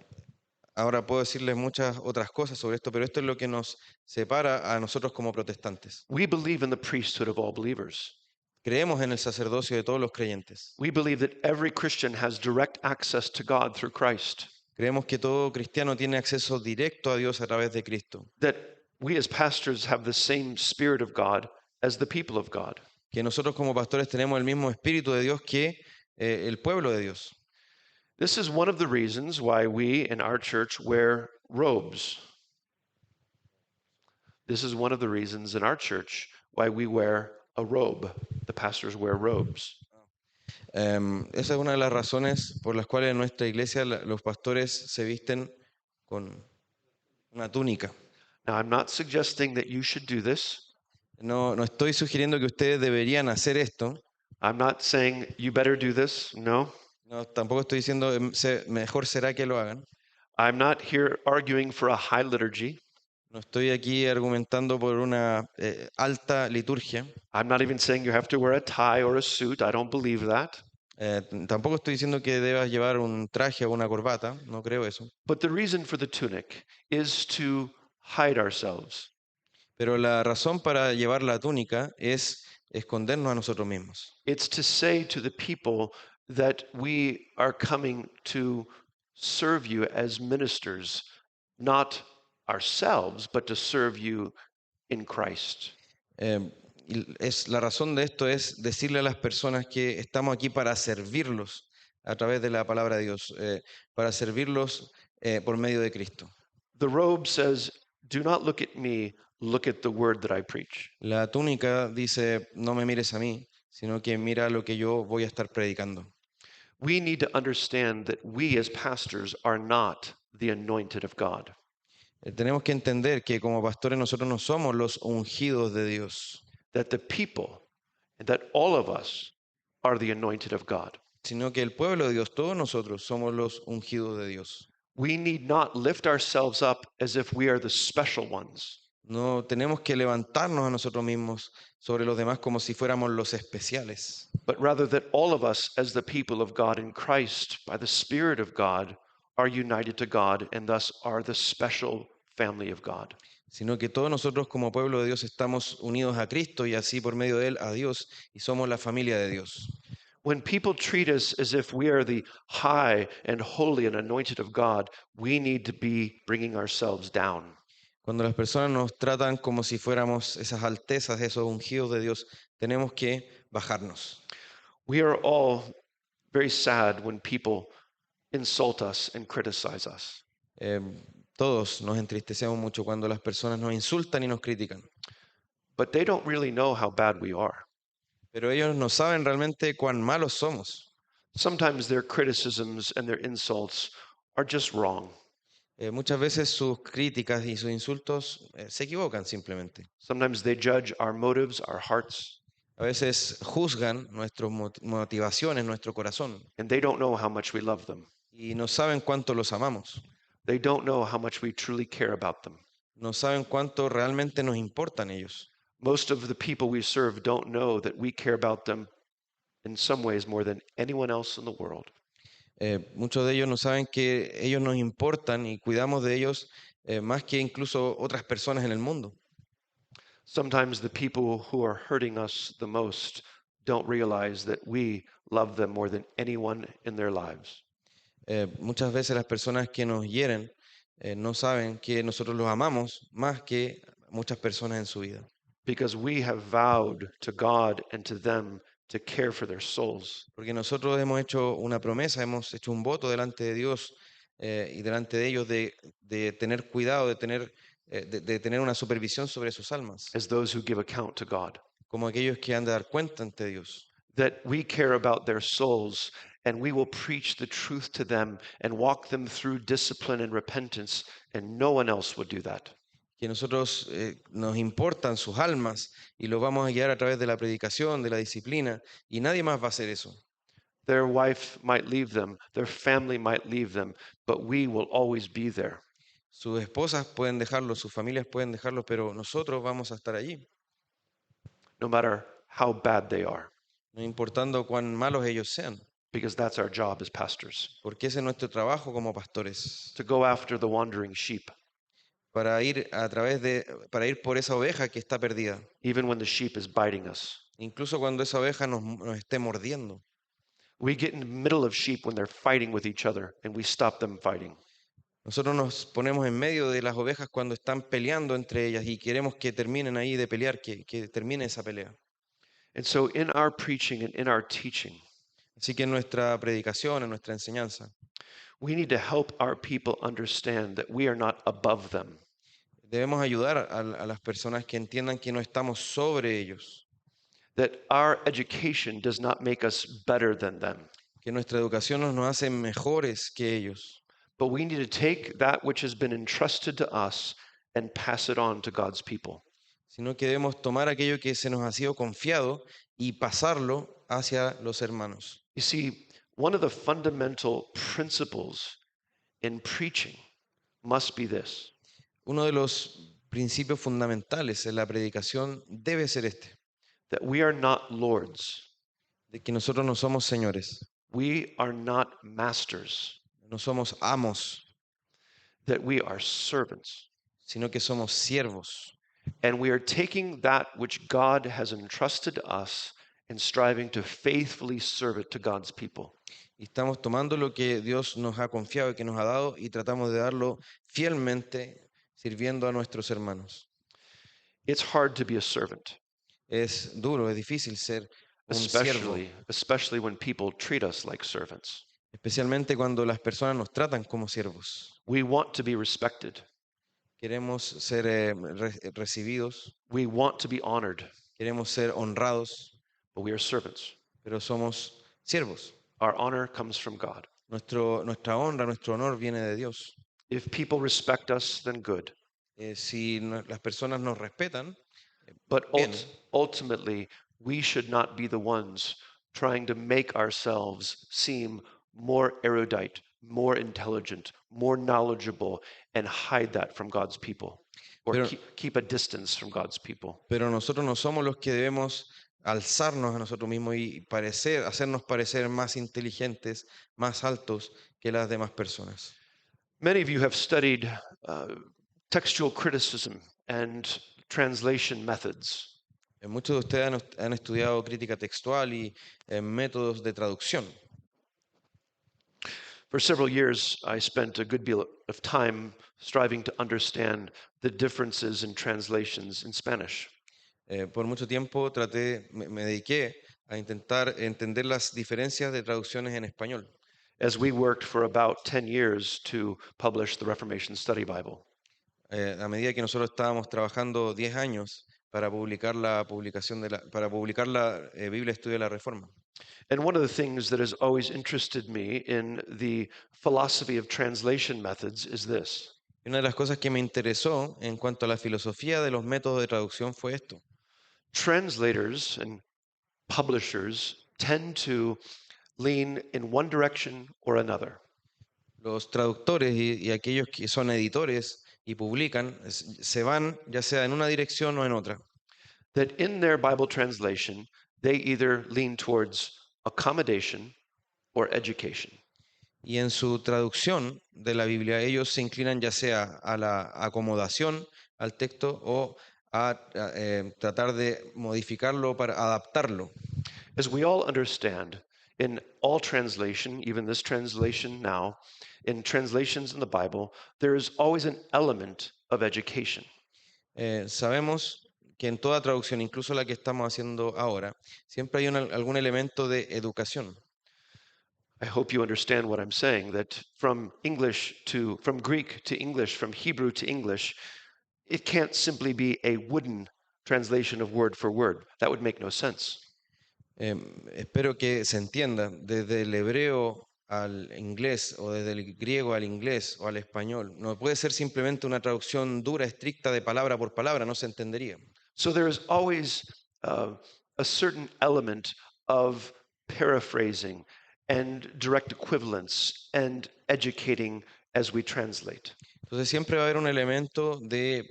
Ahora puedo decirles muchas otras cosas sobre esto, pero esto es lo que nos separa a nosotros como protestantes. We believe in the priesthood of all believers. Creemos en el sacerdocio de todos los creyentes. We believe that every Christian has direct access to God through Christ. Creemos que todo cristiano tiene acceso directo a Dios a través de Cristo. That we as pastors have the same Spirit of God as the people of God. Que nosotros como pastores tenemos el mismo espíritu de Dios que el pueblo de Dios. This is one of the reasons why we in our church wear robes. This is one of the reasons in our church why we wear a robe. The pastors wear robes. Esa es una de las razones por las cuales en nuestra iglesia los pastores se visten con una túnica. Now, I'm not suggesting that you should do this. No, no estoy sugiriendo que ustedes deberían hacer esto. I'm not saying you better do this. No. No, tampoco estoy diciendo mejor será que lo hagan. I'm not here arguing for a high liturgy. No estoy aquí argumentando por una alta liturgia. I'm not even saying you have to wear a tie or a suit. I don't believe that. Tampoco estoy diciendo que debas llevar un traje o una corbata. No creo eso. But the reason for the tunic is to hide ourselves. Pero la razón para llevar la túnica es escondernos a nosotros mismos. It's to say to the people that we are coming to serve you as ministers, not ourselves, but to serve you in Christ. La razón de esto es decirle a las personas que estamos aquí para servirlos a través de la palabra de Dios, para servirlos por medio de Cristo. The robe says, "Do not look at me, look at the word that I preach." La túnica dice, no me mires a mí, sino que mira lo que yo voy a estar predicando. We need to understand that we as pastors are not the anointed of God. Tenemos que entender que como pastores nosotros no somos los ungidos de Dios, That the people and that all of us are the anointed of God. sino que el pueblo de Dios, todos nosotros somos los ungidos de Dios. We need not lift ourselves up as if we are the special ones. No tenemos que levantarnos a nosotros mismos sobre los demás como si fuéramos los especiales, But rather that all of us, as the people of God in Christ, by the Spirit of God, are united to God and thus are the special family of God. sino que todos nosotros como pueblo de Dios estamos unidos a Cristo y así por medio de Él a Dios y somos la familia de Dios. When people treat us as if we are the high and holy and anointed of God, we need to be bringing ourselves down. Cuando las personas nos tratan como si fuéramos esas altezas, esos ungidos de Dios, tenemos que bajarnos. We are all very sad when people insult us and criticize us. Eh, Todos nos entristecemos mucho cuando las personas nos insultan y nos critican, But they don't really know how bad we are. pero ellos no saben realmente cuán malos somos. Sometimes their criticisms and their insults are just wrong. Muchas veces sus críticas y sus insultos se equivocan simplemente. Sometimes they judge our motives, our hearts, A veces juzgan nuestras motivaciones, nuestro corazón, and they don't know how much we love them. y no saben cuánto los amamos. They don't know how much we truly care about them. No saben cuánto realmente nos importan ellos. Most of the people we serve don't know that we care about them in some ways more than anyone else in the world. Muchos de ellos no saben que ellos nos importan y cuidamos de ellos más que incluso otras personas en el mundo. Sometimes the people who are hurting us the most don't realize that we love them more than anyone in their lives. Muchas veces las personas que nos hieren no saben que nosotros los amamos más que muchas personas en su vida. Because we have vowed to God and to them to care for their souls. Porque nosotros hemos hecho una promesa, hemos hecho un voto delante de Dios y delante de ellos de tener cuidado, de tener una supervisión sobre sus almas, As those who give account to God, como aquellos que han de dar cuenta ante Dios. that we care about their souls and we will preach the truth to them and walk them through discipline and repentance, and no one else would do that. Que nosotros nos importan sus almas y los vamos a guiar a través de la predicación, de la disciplina, y nadie más va a hacer eso. Their wife might leave them, their family might leave them, but we will always be there. Sus esposas pueden dejarlo, sus familias pueden dejarlo, pero nosotros vamos a estar allí, No matter how bad they are, no importando cuán malos ellos sean, because that's our job as pastors, porque ese es nuestro trabajo como pastores, to go after the wandering sheep, para ir para ir por esa oveja que está perdida, even when the sheep is biting us. incluso cuando esa oveja nos esté mordiendo. We get in the middle of sheep when they're fighting with each other, and we stop them fighting. Nosotros nos ponemos en medio de las ovejas cuando están peleando entre ellas y queremos que terminen ahí de pelear, que termine esa pelea. And so, in our preaching and in our teaching, Así que en nuestra predicación, en nuestra enseñanza, we need to help our people understand that we are not above them, debemos ayudar a las personas que entiendan que no estamos sobre ellos, that our education does not make us better than them, que nuestra educación no nos hace mejores que ellos, but we need to take that which has been entrusted to us and pass it on to God's people. sino que debemos tomar aquello que se nos ha sido confiado y pasarlo hacia los hermanos. You see, one of the fundamental principles in preaching must be this: Uno de los principios fundamentales en la predicación debe ser este, that we are not lords, de que nosotros no somos señores, we are not masters, no somos amos, that we are servants. sino que somos siervos. And we are taking that which God has entrusted to us and striving to faithfully serve it to God's people. Y estamos tomando lo que Dios nos ha confiado y que nos ha dado y tratamos de darlo fielmente sirviendo a nuestros hermanos. It's hard to be a servant, Es duro, es difícil ser un siervo, especially when people treat us like servants. especialmente cuando las personas nos tratan como siervos. We want to be respected. Queremos ser recibidos, We want to be honored, queremos ser honrados, but we are servants. pero somos siervos. Our honor comes from God. Nuestra honra, nuestro honor viene de Dios. If people respect us, then good. Si las personas nos respetan, But bien, ultimately, we should not be the ones trying to make ourselves seem more erudite, more intelligent, more knowledgeable, and hide that from God's people, or Pero- keep a distance from God's people. pero nosotros no somos los que debemos alzarnos a nosotros mismos y hacernos parecer más inteligentes, más altos que las demás personas. Many of you have studied textual criticism and translation methods. Muchos de ustedes han estudiado crítica textual y métodos de traducción. For several years, I spent a good deal of time striving to understand the differences in translations in Spanish. Por mucho tiempo me dediqué a intentar entender las diferencias de traducciones en español. As we worked for about 10 years to publish the Reformation Study Bible. A medida que nosotros estábamos trabajando 10 años para publicar para publicar la Biblia Estudio de la Reforma. And one of the things that has always interested me in the philosophy of translation methods is this: Y una de las cosas que me interesó en cuanto a la filosofía de los métodos de traducción fue esto. translators and publishers tend to lean in one direction or another. Los traductores y aquellos que son editores y publican se van ya sea en una dirección o en otra. That in their Bible translation, they either lean towards accommodation, or education. Y en su traducción de la Biblia, ellos se inclinan ya sea a la acomodación al texto o a tratar de modificarlo para adaptarlo. As we all understand, in all translation, even this translation now, in translations in the Bible, there is always an element of education. Sabemos que en toda traducción, incluso la que estamos haciendo ahora, siempre hay algún elemento de educación. I hope you understand what I'm saying, that from Greek to English, from Hebrew to English, it can't simply be a wooden translation of word for word. That would make no sense. Espero que se entienda, desde el hebreo al inglés o desde el griego al inglés o al español. No puede ser simplemente una traducción dura, estricta de palabra por palabra, no se entendería. So there is always a certain element of paraphrasing and direct equivalence and educating as we translate. Entonces siempre va a haber un elemento de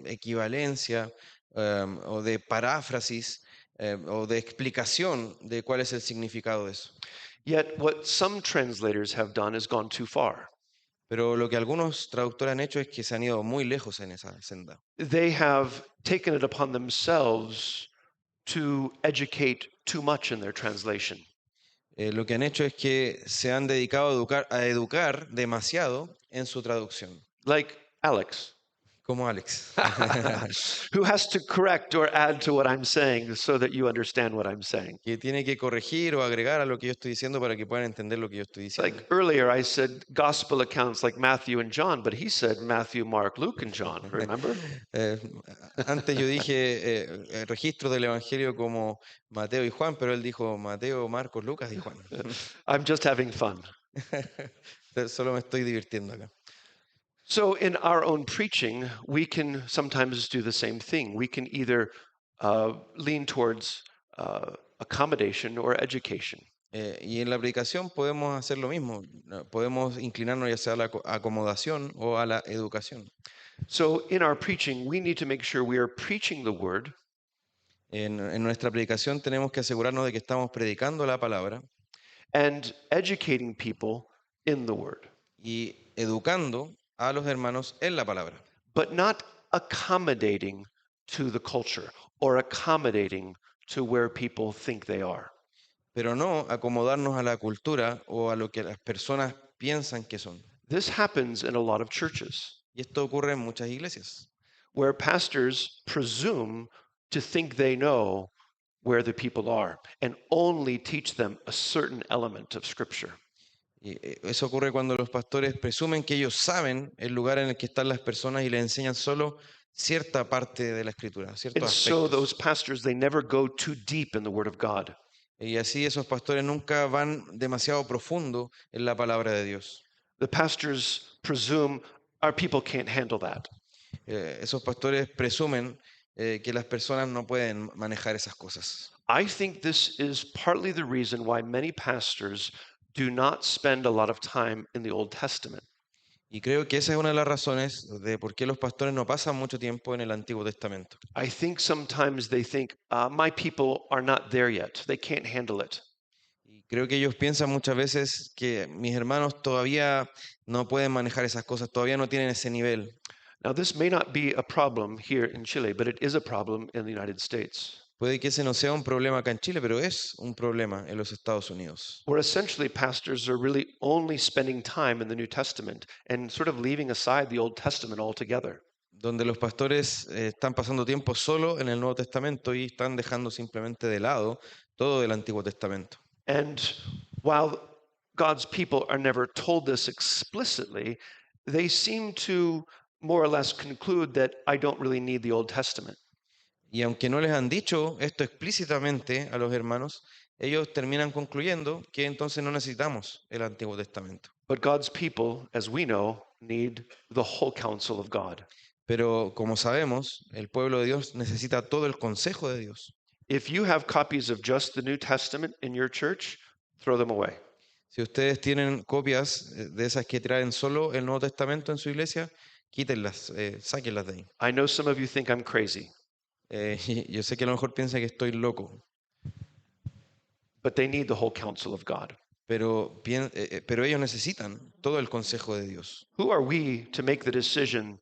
equivalencia o de paráfrasis o de explicación de cuál es el significado de eso. Yet, what some translators have done is gone too far. Pero lo que algunos traductores han hecho es que se han ido muy lejos en esa senda. They have taken it upon themselves to educate too much in their translation. Lo que han hecho es que se han dedicado a educar demasiado en su traducción, Like Alex, como Alex, who has to correct or add to what I'm saying so that you understand what I'm saying. que tiene que corregir o agregar a lo que yo estoy diciendo para que puedan entender lo que yo estoy diciendo. Like earlier, I said gospel accounts like Matthew and John, but he said Matthew, Mark, Luke, and John. Remember? Eh, Antes yo dije registros del Evangelio como Mateo y Juan, pero él dijo Mateo, Marcos, Lucas y Juan. I'm just having fun. Solo me estoy divirtiendo acá. So, in our own preaching, we can sometimes do the same thing. We can either lean towards accommodation or education. Y en la predicación podemos hacer lo mismo, ¿no? Podemos inclinarnos ya sea a la acomodación o a la educación. So, in our preaching, we need to make sure we are preaching the word En nuestra predicación tenemos que asegurarnos de que estamos predicando la palabra and educating people in the word, y educando a los hermanos en la palabra, but not accommodating to the culture or accommodating to where people think they are. pero no acomodarnos a la cultura o a lo que las personas piensan que son. This happens in a lot of churches Y esto ocurre en muchas iglesias, where pastors presume to think they know where the people are and only teach them a certain element of Scripture. y eso ocurre cuando los pastores presumen que ellos saben el lugar en el que están las personas y les enseñan solo cierta parte de la escritura, And ciertos so those aspectos. pastors, they never go too deep in the Word of God. Y así esos pastores nunca van demasiado profundo en la palabra de Dios. The pastors presume our people can't handle that. Esos pastores presumen que las personas no pueden manejar esas cosas. I think this is partly the reason why many pastors do not spend a lot of time in the Old Testament. Y creo que esa es una de las razones de por qué los pastores no pasan mucho tiempo en el Antiguo Testamento. I think sometimes they think, my people are not there yet. They can't handle it. Y creo que ellos piensan muchas veces que mis hermanos todavía no pueden manejar esas cosas, todavía no tienen ese nivel. Now, this may not be a problem here in Chile, but it is a problem in the United States, Puede que ese no sea un problema acá en Chile, pero es un problema en los Estados Unidos, where essentially pastors are really only spending time in the New Testament and sort of leaving aside the Old Testament altogether. donde los pastores están pasando tiempo solo en el Nuevo Testamento y están dejando simplemente de lado todo del Antiguo Testamento. And while God's people are never told this explicitly, they seem to more or less conclude that I don't really need the Old Testament. Y aunque no les han dicho esto explícitamente a los hermanos, ellos terminan concluyendo que entonces no necesitamos el Antiguo Testamento. But God's people, as we know, need the whole counsel of God. Pero como sabemos, el pueblo de Dios necesita todo el consejo de Dios. If you have copies of just the New Testament in your church, throw them away. Si ustedes tienen copias de esas que traen solo el Nuevo Testamento en su iglesia, quítenlas, sáquenlas de ahí. I know some of you think I'm crazy, Yo sé que a lo mejor piensa que estoy loco, but they need the whole counsel of God. pero ellos necesitan todo el consejo de Dios. Who are we to make the decision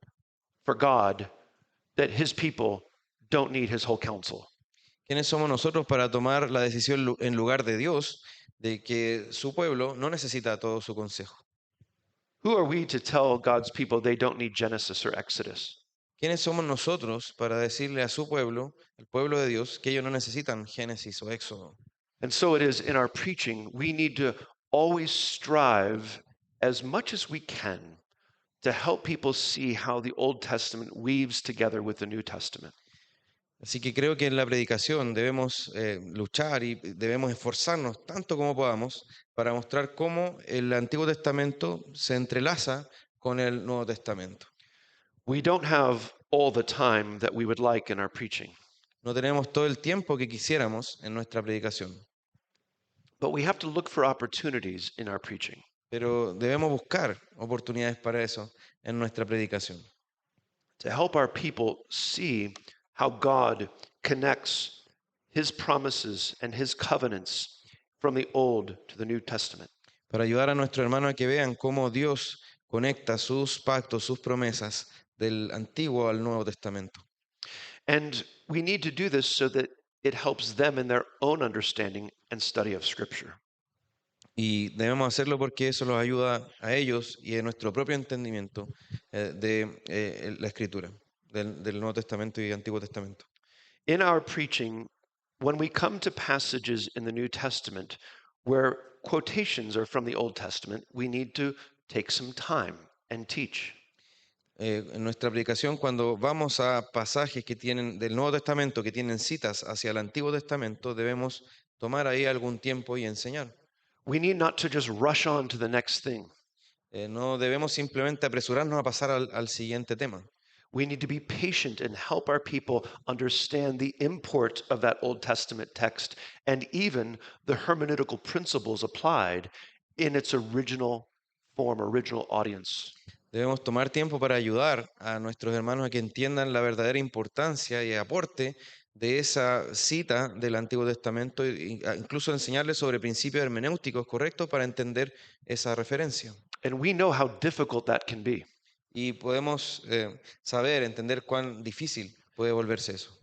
for God that his people don't need his whole counsel? ¿Quiénes somos nosotros para tomar la decisión en lugar de Dios de que su pueblo no necesita todo su consejo? Who are we to tell God's people they don't need Genesis or Exodus? ¿Quiénes somos nosotros para decirle a su pueblo, el pueblo de Dios, que ellos no necesitan Génesis o Éxodo? And so it is in our preaching, we need to always strive as much as we can to help people see how the Old Testament weaves together with the New Testament. Así que creo que en la predicación debemos luchar y debemos esforzarnos tanto como podamos para mostrar cómo el Antiguo Testamento se entrelaza con el Nuevo Testamento. We don't have all the time that we would like in our preaching, No tenemos todo el tiempo que quisiéramos en nuestra predicación, but we have to look for opportunities in our preaching. pero debemos buscar oportunidades para eso en nuestra predicación, To help our people see how God connects his promises and his covenants from the Old to the New Testament. para ayudar a nuestros hermanos a que vean cómo Dios conecta sus pactos, sus promesas del Antiguo al Nuevo Testamento. And we need to do this so that it helps them in their own understanding and study of Scripture. Y debemos hacerlo porque eso los ayuda a ellos y a nuestro propio entendimiento de la Escritura, del Nuevo Testamento y Antiguo Testamento. In our preaching, when we come to passages in the New Testament where quotations are from the Old Testament, we need to take some time and teach. En nuestra aplicación, cuando vamos a pasajes que tienen del Nuevo Testamento que tienen citas hacia el Antiguo Testamento, debemos tomar ahí algún tiempo y enseñar. We need not to just rush on to the next thing. No debemos simplemente apresurarnos a pasar al siguiente tema. We need to be patient and help our people understand the import of that Old Testament text and even the hermeneutical principles applied in its original form, original audience. Debemos tomar tiempo para ayudar a nuestros hermanos a que entiendan la verdadera importancia y aporte de esa cita del Antiguo Testamento e incluso enseñarles sobre principios hermenéuticos correctos para entender esa referencia. And we know how difficult that can be. Y podemos saber, entender cuán difícil puede volverse eso.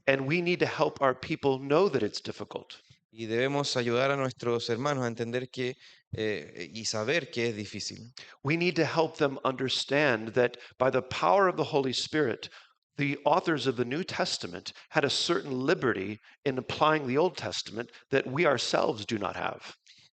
And we need to help our people know that it's difficult. Y debemos ayudar a nuestros hermanos a entender que y saber que es difícil. We need to help them understand that by the power of the Holy Spirit, the authors of the New Testament had a certain liberty in applying the Old Testament that we ourselves do not have.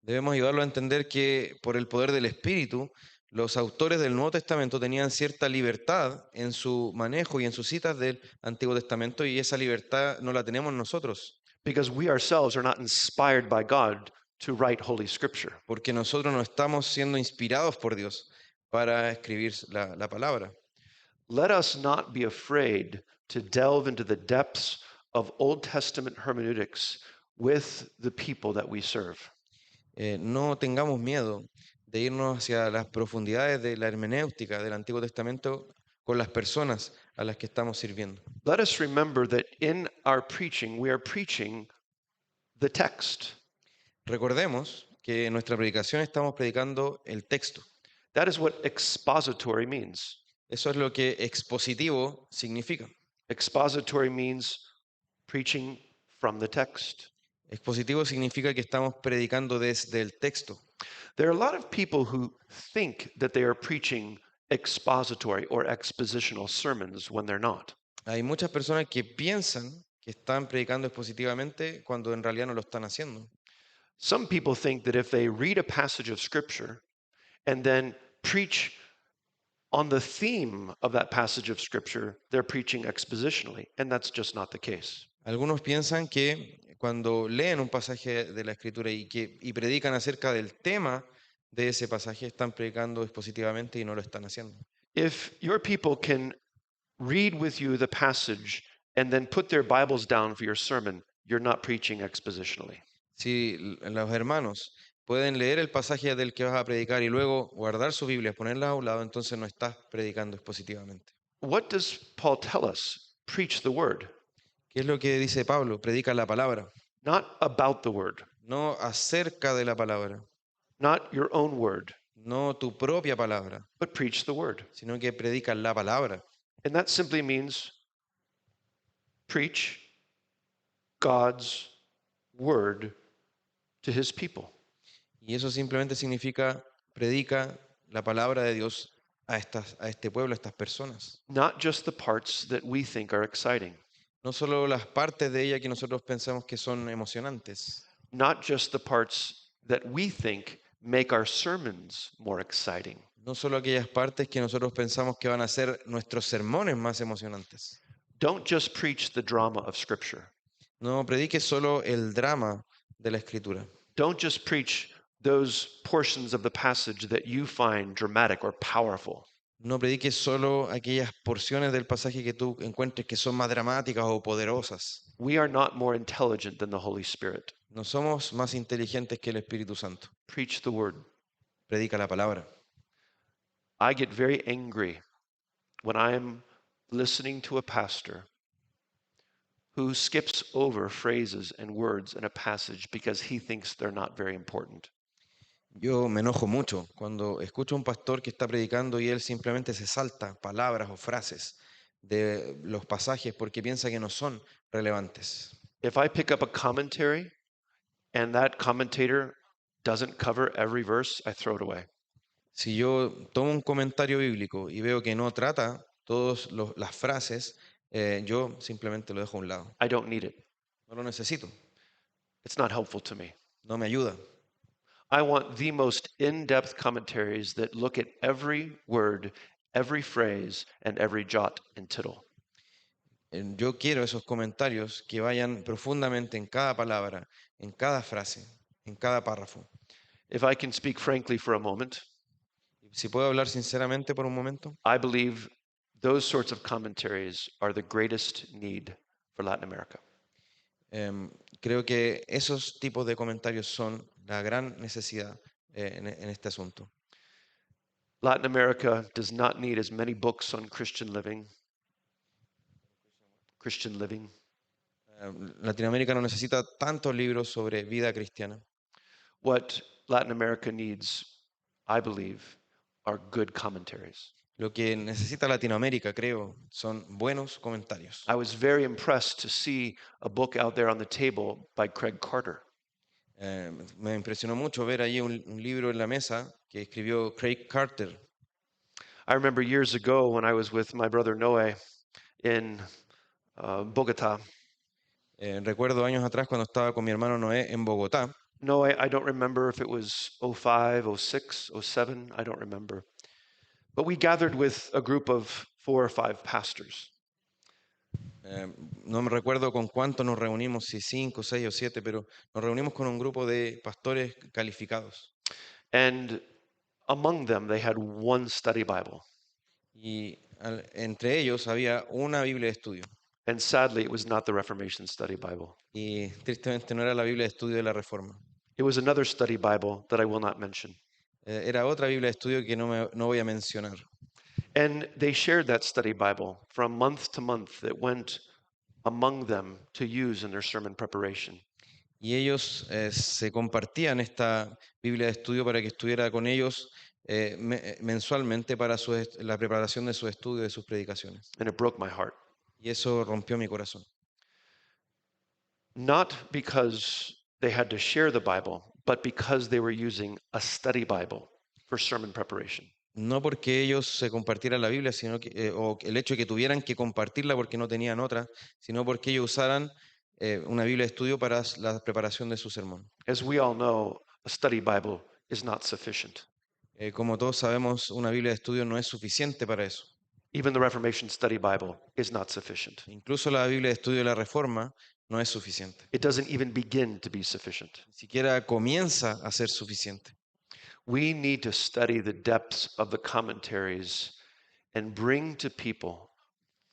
Debemos ayudarlo a entender que por el poder del Espíritu, los autores del Nuevo Testamento tenían cierta libertad en su manejo y en sus citas del Antiguo Testamento y esa libertad no la tenemos nosotros, Because we ourselves are not inspired by God to write Holy Scripture. porque nosotros no estamos siendo inspirados por Dios para escribir la palabra. Let us not be afraid to delve into the depths of Old Testament hermeneutics with the people that we serve. No tengamos miedo de irnos hacia las profundidades de la hermenéutica del Antiguo Testamento con las personas a las que estamos sirviendo. Let us remember that in our preaching, we are preaching the text. Recordemos que en nuestra predicación estamos predicando el texto. That is what expository means. Eso es lo que expositivo significa. Expository means preaching from the text. Expositivo significa que estamos predicando desde el texto. There are a lot of people who think that they are preaching expository or expositional sermons when they're not. Hay muchas personas que piensan que están predicando expositivamente cuando en realidad no lo están haciendo. Some people think that if they read a passage of Scripture and then preach on the theme of that passage of Scripture, they're preaching expositionally, and that's just not the case. Algunos piensan que cuando leen un pasaje de la Escritura y predican acerca del tema de ese pasaje, están predicando expositivamente y no lo están haciendo. If your people can read with you the passage and then put their Bibles down for your sermon, you're not preaching expositionally. Si los hermanos pueden leer el pasaje del que vas a predicar y luego guardar su Biblia, ponerla a un lado, entonces no estás predicando expositivamente. What does Paul tell us? Preach the word, ¿Qué es lo que dice Pablo? Predica la palabra, not about the word. no acerca de la palabra, not your own word, no tu propia palabra, but preach the word. sino que predica la palabra. And that simply means preach God's word to his people. Y eso simplemente significa predica la palabra de Dios a este pueblo, a estas personas. Not just the parts that we think are exciting, No solo las partes de ella que nosotros pensamos que son emocionantes, not just the parts that we think make our sermons more exciting. no solo aquellas partes que nosotros pensamos que van a ser nuestros sermones más emocionantes. Don't just preach the drama of Scripture. No predique solo el drama de la escritura. Don't just preach those portions of the passage that you find dramatic or powerful. No prediques solo aquellas porciones del pasaje que tú encuentres que son más dramáticas o poderosas. We are not more intelligent than the Holy Spirit. No somos más inteligentes que el Espíritu Santo. Preach the word. Predica la palabra. I get very angry when I'm listening to a pastor who skips over phrases and words in a passage because he thinks they're not very important. Yo me enojo mucho cuando escucho a un pastor que está predicando y él simplemente se salta palabras o frases de los pasajes porque piensa que no son relevantes. If I pick up a commentary and that commentator doesn't cover every verse, I throw it away. Si yo tomo un comentario bíblico y veo que no trata todas las frases, yo simplemente lo dejo a un lado. I don't need it. No lo necesito, It's not helpful to me. no me ayuda. I want the most in depth commentaries that look at every word, every phrase, and every jot and tittle. Yo quiero esos comentarios que vayan profundamente en cada palabra, en cada frase, en cada párrafo. If I can speak frankly for a moment, Si puedo hablar sinceramente por un momento, I believe those sorts of commentaries are the greatest need for Latin America. creo que esos tipos de comentarios son la gran necesidad en este asunto. Latin America does not need as many books on Christian living. Christian living. Latinoamérica no necesita tantos libros sobre vida cristiana. What Latin America needs, I believe, are good commentaries. Lo que necesita Latinoamérica, creo, son buenos comentarios. I was very impressed to see a book out there on the table by Craig Carter. Me impresionó mucho ver ahí un libro en la mesa que escribió Craig Carter. I remember years ago when I was with my brother Noe in Bogota. Recuerdo años atrás cuando estaba con mi hermano Noé en Bogotá. Noe, I don't remember if it was 05, 06, 07, I don't remember. But we gathered with a group of 4 or 5 pastors. No me recuerdo con cuántos nos reunimos, si 5, 6 o 7, pero nos reunimos con un grupo de pastores calificados. And among them, they had one study Bible. Y entre ellos había una Biblia de estudio. And sadly, it was not the Reformation Study Bible. Y tristemente no era la Biblia de estudio de la Reforma. It was another study Bible that I will not mention. Era otra Biblia de estudio que no voy a mencionar. And they shared that study Bible from month to month that went among them to use in their sermon preparation. Y ellos se compartían esta Biblia de estudio para que estuviera con ellos mensualmente para la preparación de sus estudios, de sus predicaciones. And it broke my heart. Y eso rompió mi corazón. Not because they had to share the Bible, but because they were using a study Bible for sermon preparation. No porque ellos se compartieran la Biblia, sino o el hecho de que tuvieran que compartirla porque no tenían otra, sino porque ellos usaran una Biblia de estudio para la preparación de su sermón. As we all know, a study Bible is not sufficient. Como todos sabemos, una Biblia de estudio no es suficiente para eso. Even the Reformation Study Bible is not sufficient. Incluso la Biblia de estudio de la Reforma no es suficiente. It doesn't even begin to be sufficient. Ni siquiera comienza a ser suficiente. We need to study the depths of the commentaries and bring to people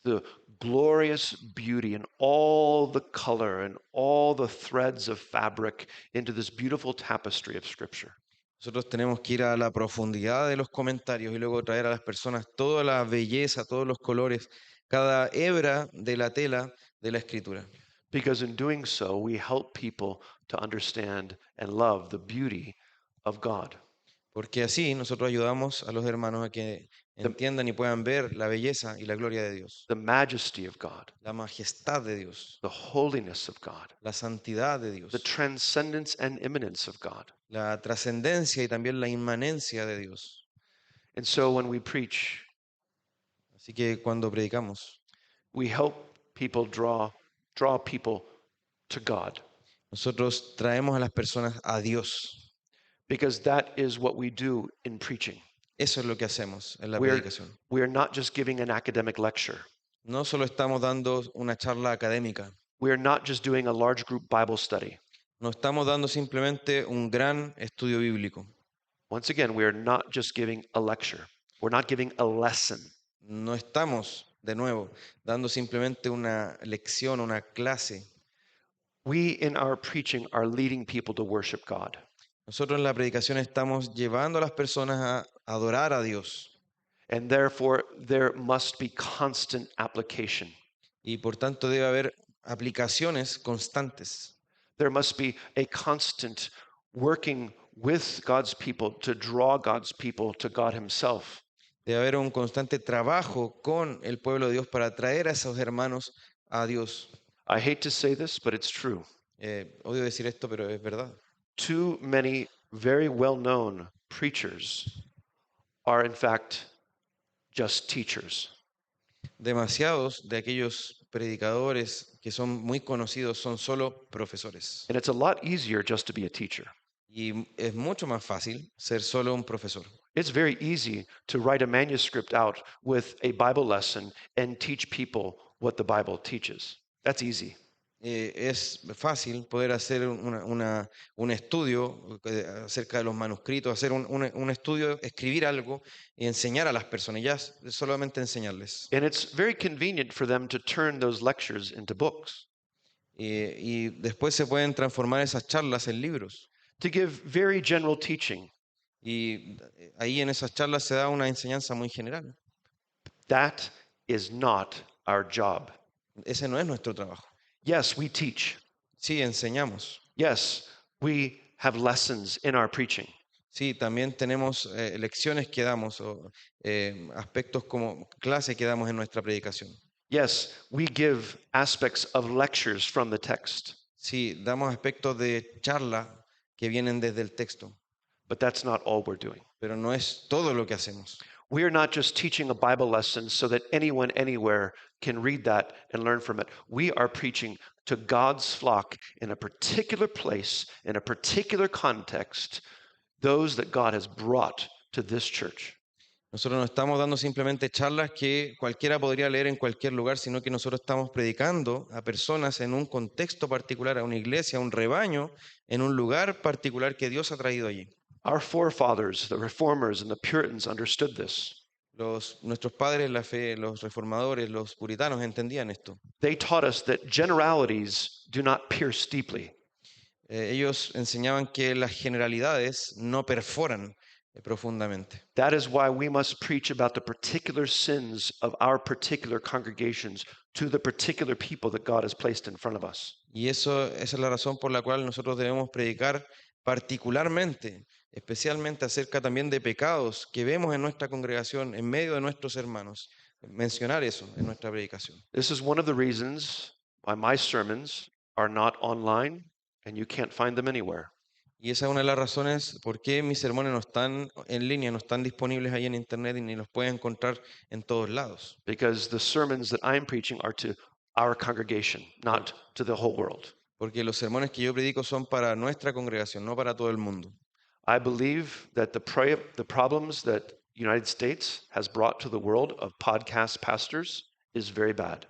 the glorious beauty and all the color and all the threads of fabric into this beautiful tapestry of Scripture. Nosotros tenemos que ir a la profundidad de los comentarios y luego traer a las personas toda la belleza, todos los colores, cada hebra de la tela de la escritura. because in doing so, we help people to understand and love the beauty of God. Porque así nosotros ayudamos a los hermanos a que The, entiendan y puedan ver la belleza y la gloria de Dios, the majesty of God, la majestad de Dios, the holiness of God, la santidad de the Dios, transcendence and immanence of God. la trascendencia y también la inmanencia de Dios. And so when we preach, Así que cuando predicamos, we help people draw people to God, nosotros traemos a las personas a Dios. because that is what we do in preaching. Eso es lo que hacemos en la We're predicación. we're not just giving an academic lecture. No solo estamos dando una charla académica, We're not just doing a large group Bible study. no estamos dando simplemente un gran estudio bíblico. Once again, we are not just giving a lecture. We're not giving a lesson. No estamos, de nuevo, dando simplemente una lección, una clase. We, in our preaching, are leading people to worship God. Nosotros en la predicación estamos llevando a las personas a adorar a Dios And therefore, there must be constant application. y por tanto debe haber aplicaciones constantes. There must be a constant working with God's people to draw God's people to God Himself. Debe haber un constante trabajo con el pueblo de Dios para atraer a esos hermanos a Dios. I hate to say this, but it's true. Odio decir esto, pero es verdad. Too many very well known preachers are, in fact, just teachers. Demasiados de aquellos predicadores que son muy conocidos son solo profesores. And it's a lot easier just to be a teacher. Y es mucho más fácil ser solo un profesor. It's very easy to write a manuscript out with a Bible lesson and teach people what the Bible teaches. That's easy. Es fácil poder hacer un estudio acerca de los manuscritos, hacer un estudio, escribir algo y enseñar a las personas, ya solamente enseñarles. And it's very convenient for them to turn those lectures into books, Y después se pueden transformar esas charlas en libros. to give very general teaching. Y ahí en esas charlas se da una enseñanza muy general. That is not our job. Ese no es nuestro trabajo. Yes, we teach. Sí, enseñamos. Yes, we have lessons in our preaching. Sí, también tenemos lecciones que damos o aspectos como clase que damos en nuestra predicación. Yes, we give aspects of lectures from the text, Sí, damos aspectos de charla que vienen desde el texto, but that's not all we're doing. pero no es todo lo que hacemos. We are not just teaching a Bible lesson so that anyone anywhere can read that and learn from it. We are preaching to God's flock in a particular place, in a particular context, those that God has brought to this church. Nosotros no estamos dando simplemente charlas que cualquiera podría leer en cualquier lugar, sino que nosotros estamos predicando a personas en un contexto particular, a una iglesia, a un rebaño, en un lugar particular que Dios ha traído allí. Our forefathers, the reformers and the Puritans, understood this. Nuestros padres, la fe, los reformadores, los puritanos entendían esto. They taught us that generalities do not pierce deeply. Ellos enseñaban que las generalidades no perforan profundamente. That is why we must preach about the particular sins of our particular congregations to the particular people that God has placed in front of us. Y esa es la razón por la cual nosotros debemos predicar particularmente, especialmente acerca también de pecados que vemos en nuestra congregación, en medio de nuestros hermanos. Mencionar eso en nuestra predicación. This is one of the reasons why my sermons are not online and you can't find them anywhere. Y esa es una de las razones por qué mis sermones no están en línea, no están disponibles ahí en internet y ni los pueden encontrar en todos lados. Because the sermons that I'm preaching are to our congregation, not to the whole world. Porque los sermones que yo predico son para nuestra congregación, no para todo el mundo. I believe that the problems that United States has brought to the world of podcast pastors is very bad.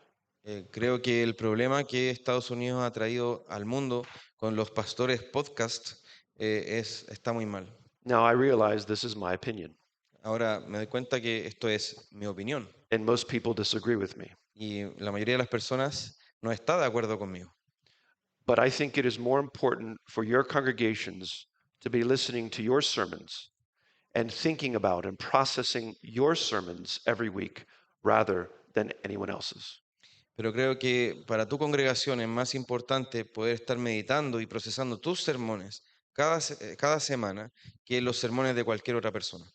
Creo que el problema que Estados Unidos ha traído al mundo con los pastores podcast está muy mal. Now, I realize this is my opinion, Ahora me doy cuenta que esto es mi opinión and most people disagree with me. y la mayoría de las personas no está de acuerdo conmigo. But I think it is more important for your congregations to be listening to your sermons and thinking about and processing your sermons every week rather than anyone else's. Pero creo que para tu congregación es más importante poder estar meditando y procesando tus sermones cada semana que los sermones de cualquier otra persona.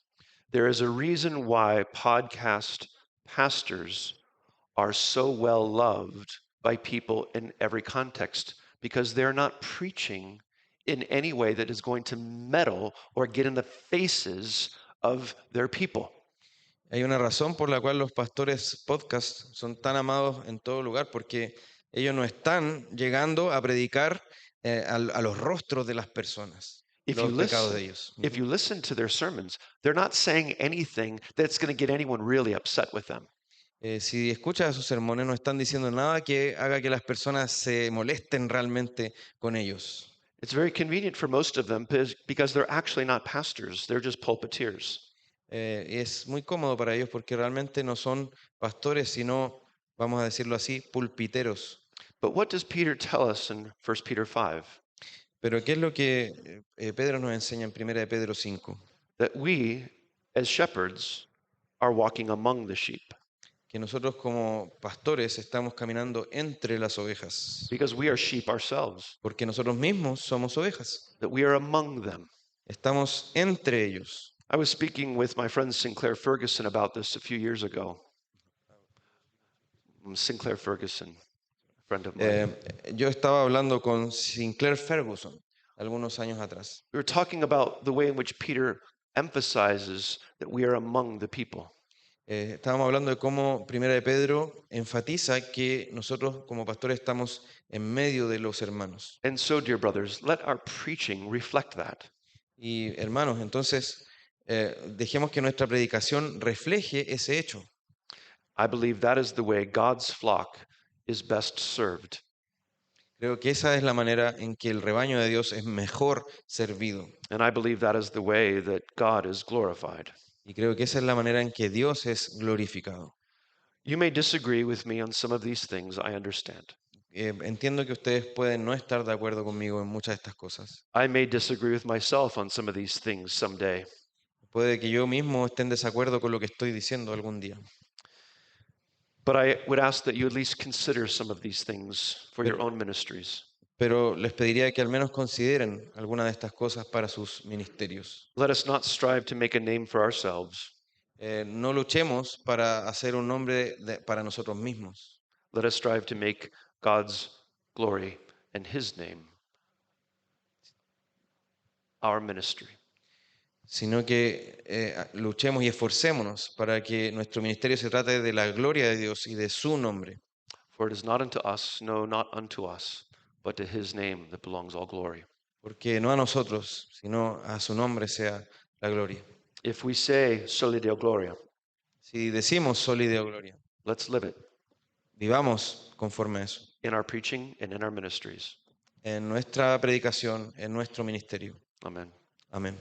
There is a reason why podcast pastors are so well loved by people in every context because they're not preaching in any way that is going to meddle or get in the faces of their people. Hay una razón por la cual los pastores podcast son tan amados en todo lugar, porque ellos no están llegando a predicar a los rostros de las personas, If you los pecados de listen, ellos. if you listen to their sermons, they're not saying anything that's going to get anyone really upset with them. Si escuchas sus sermones, no están diciendo nada que haga que las personas se molesten realmente con ellos. It's very convenient for most of them because they're actually not pastors, they're just pulpiteers. Es muy cómodo para ellos porque realmente no son pastores, sino, vamos a decirlo así, pulpiteros. But what does Peter tell us in 1 Peter 5? Pero ¿qué es lo que Pedro nos enseña en 1 de Pedro 5? That we, as shepherds, are walking among the sheep Que nosotros como pastores estamos caminando entre las ovejas, because we are sheep ourselves, porque nosotros mismos somos ovejas. that we are among them. Estamos entre ellos. I was speaking with my friend Sinclair Ferguson about this a few years ago. Sinclair Ferguson, a friend of mine. Yo estaba hablando con Sinclair Ferguson algunos años atrás. We were talking about the way in which Peter emphasizes that we are among the people. Estábamos hablando de cómo Primera de Pedro enfatiza que nosotros como pastores estamos en medio de los hermanos. And so, dear brothers, let our preaching reflect that. Y hermanos, entonces dejemos que nuestra predicación refleje ese hecho. I believe that is the way God's flock is best served. Creo que esa es la manera en que el rebaño de Dios es mejor servido. And I believe that is the way that God is glorified. Y creo que esa es la manera en que Dios es glorificado. You may disagree with me on some of these things, I understand. Entiendo que ustedes pueden no estar de acuerdo conmigo en muchas de estas cosas. I may disagree with myself on some of these things someday. Puede que yo mismo esté en desacuerdo con lo que estoy diciendo algún día. But I would ask that you at least consider some of these things for your own ministries. Pero les pediría que al menos consideren alguna de estas cosas para sus ministerios. Let us not strive to make a name for ourselves. No luchemos para hacer un nombre para nosotros mismos. Let us strive to make God's glory and His name our ministry. Sino que luchemos y esforcémonos para que nuestro ministerio se trate de la gloria de Dios y de su nombre. For it is not unto us, no, not unto us, but to His name that belongs all glory. Porque no a nosotros, sino a su nombre sea la gloria. If we say Soli Deo Gloria, Si decimos Soli Deo Gloria, let's live it vivamos conforme a eso, in our preaching and in our ministries. en nuestra predicación, en nuestro ministerio. Amen. Amén.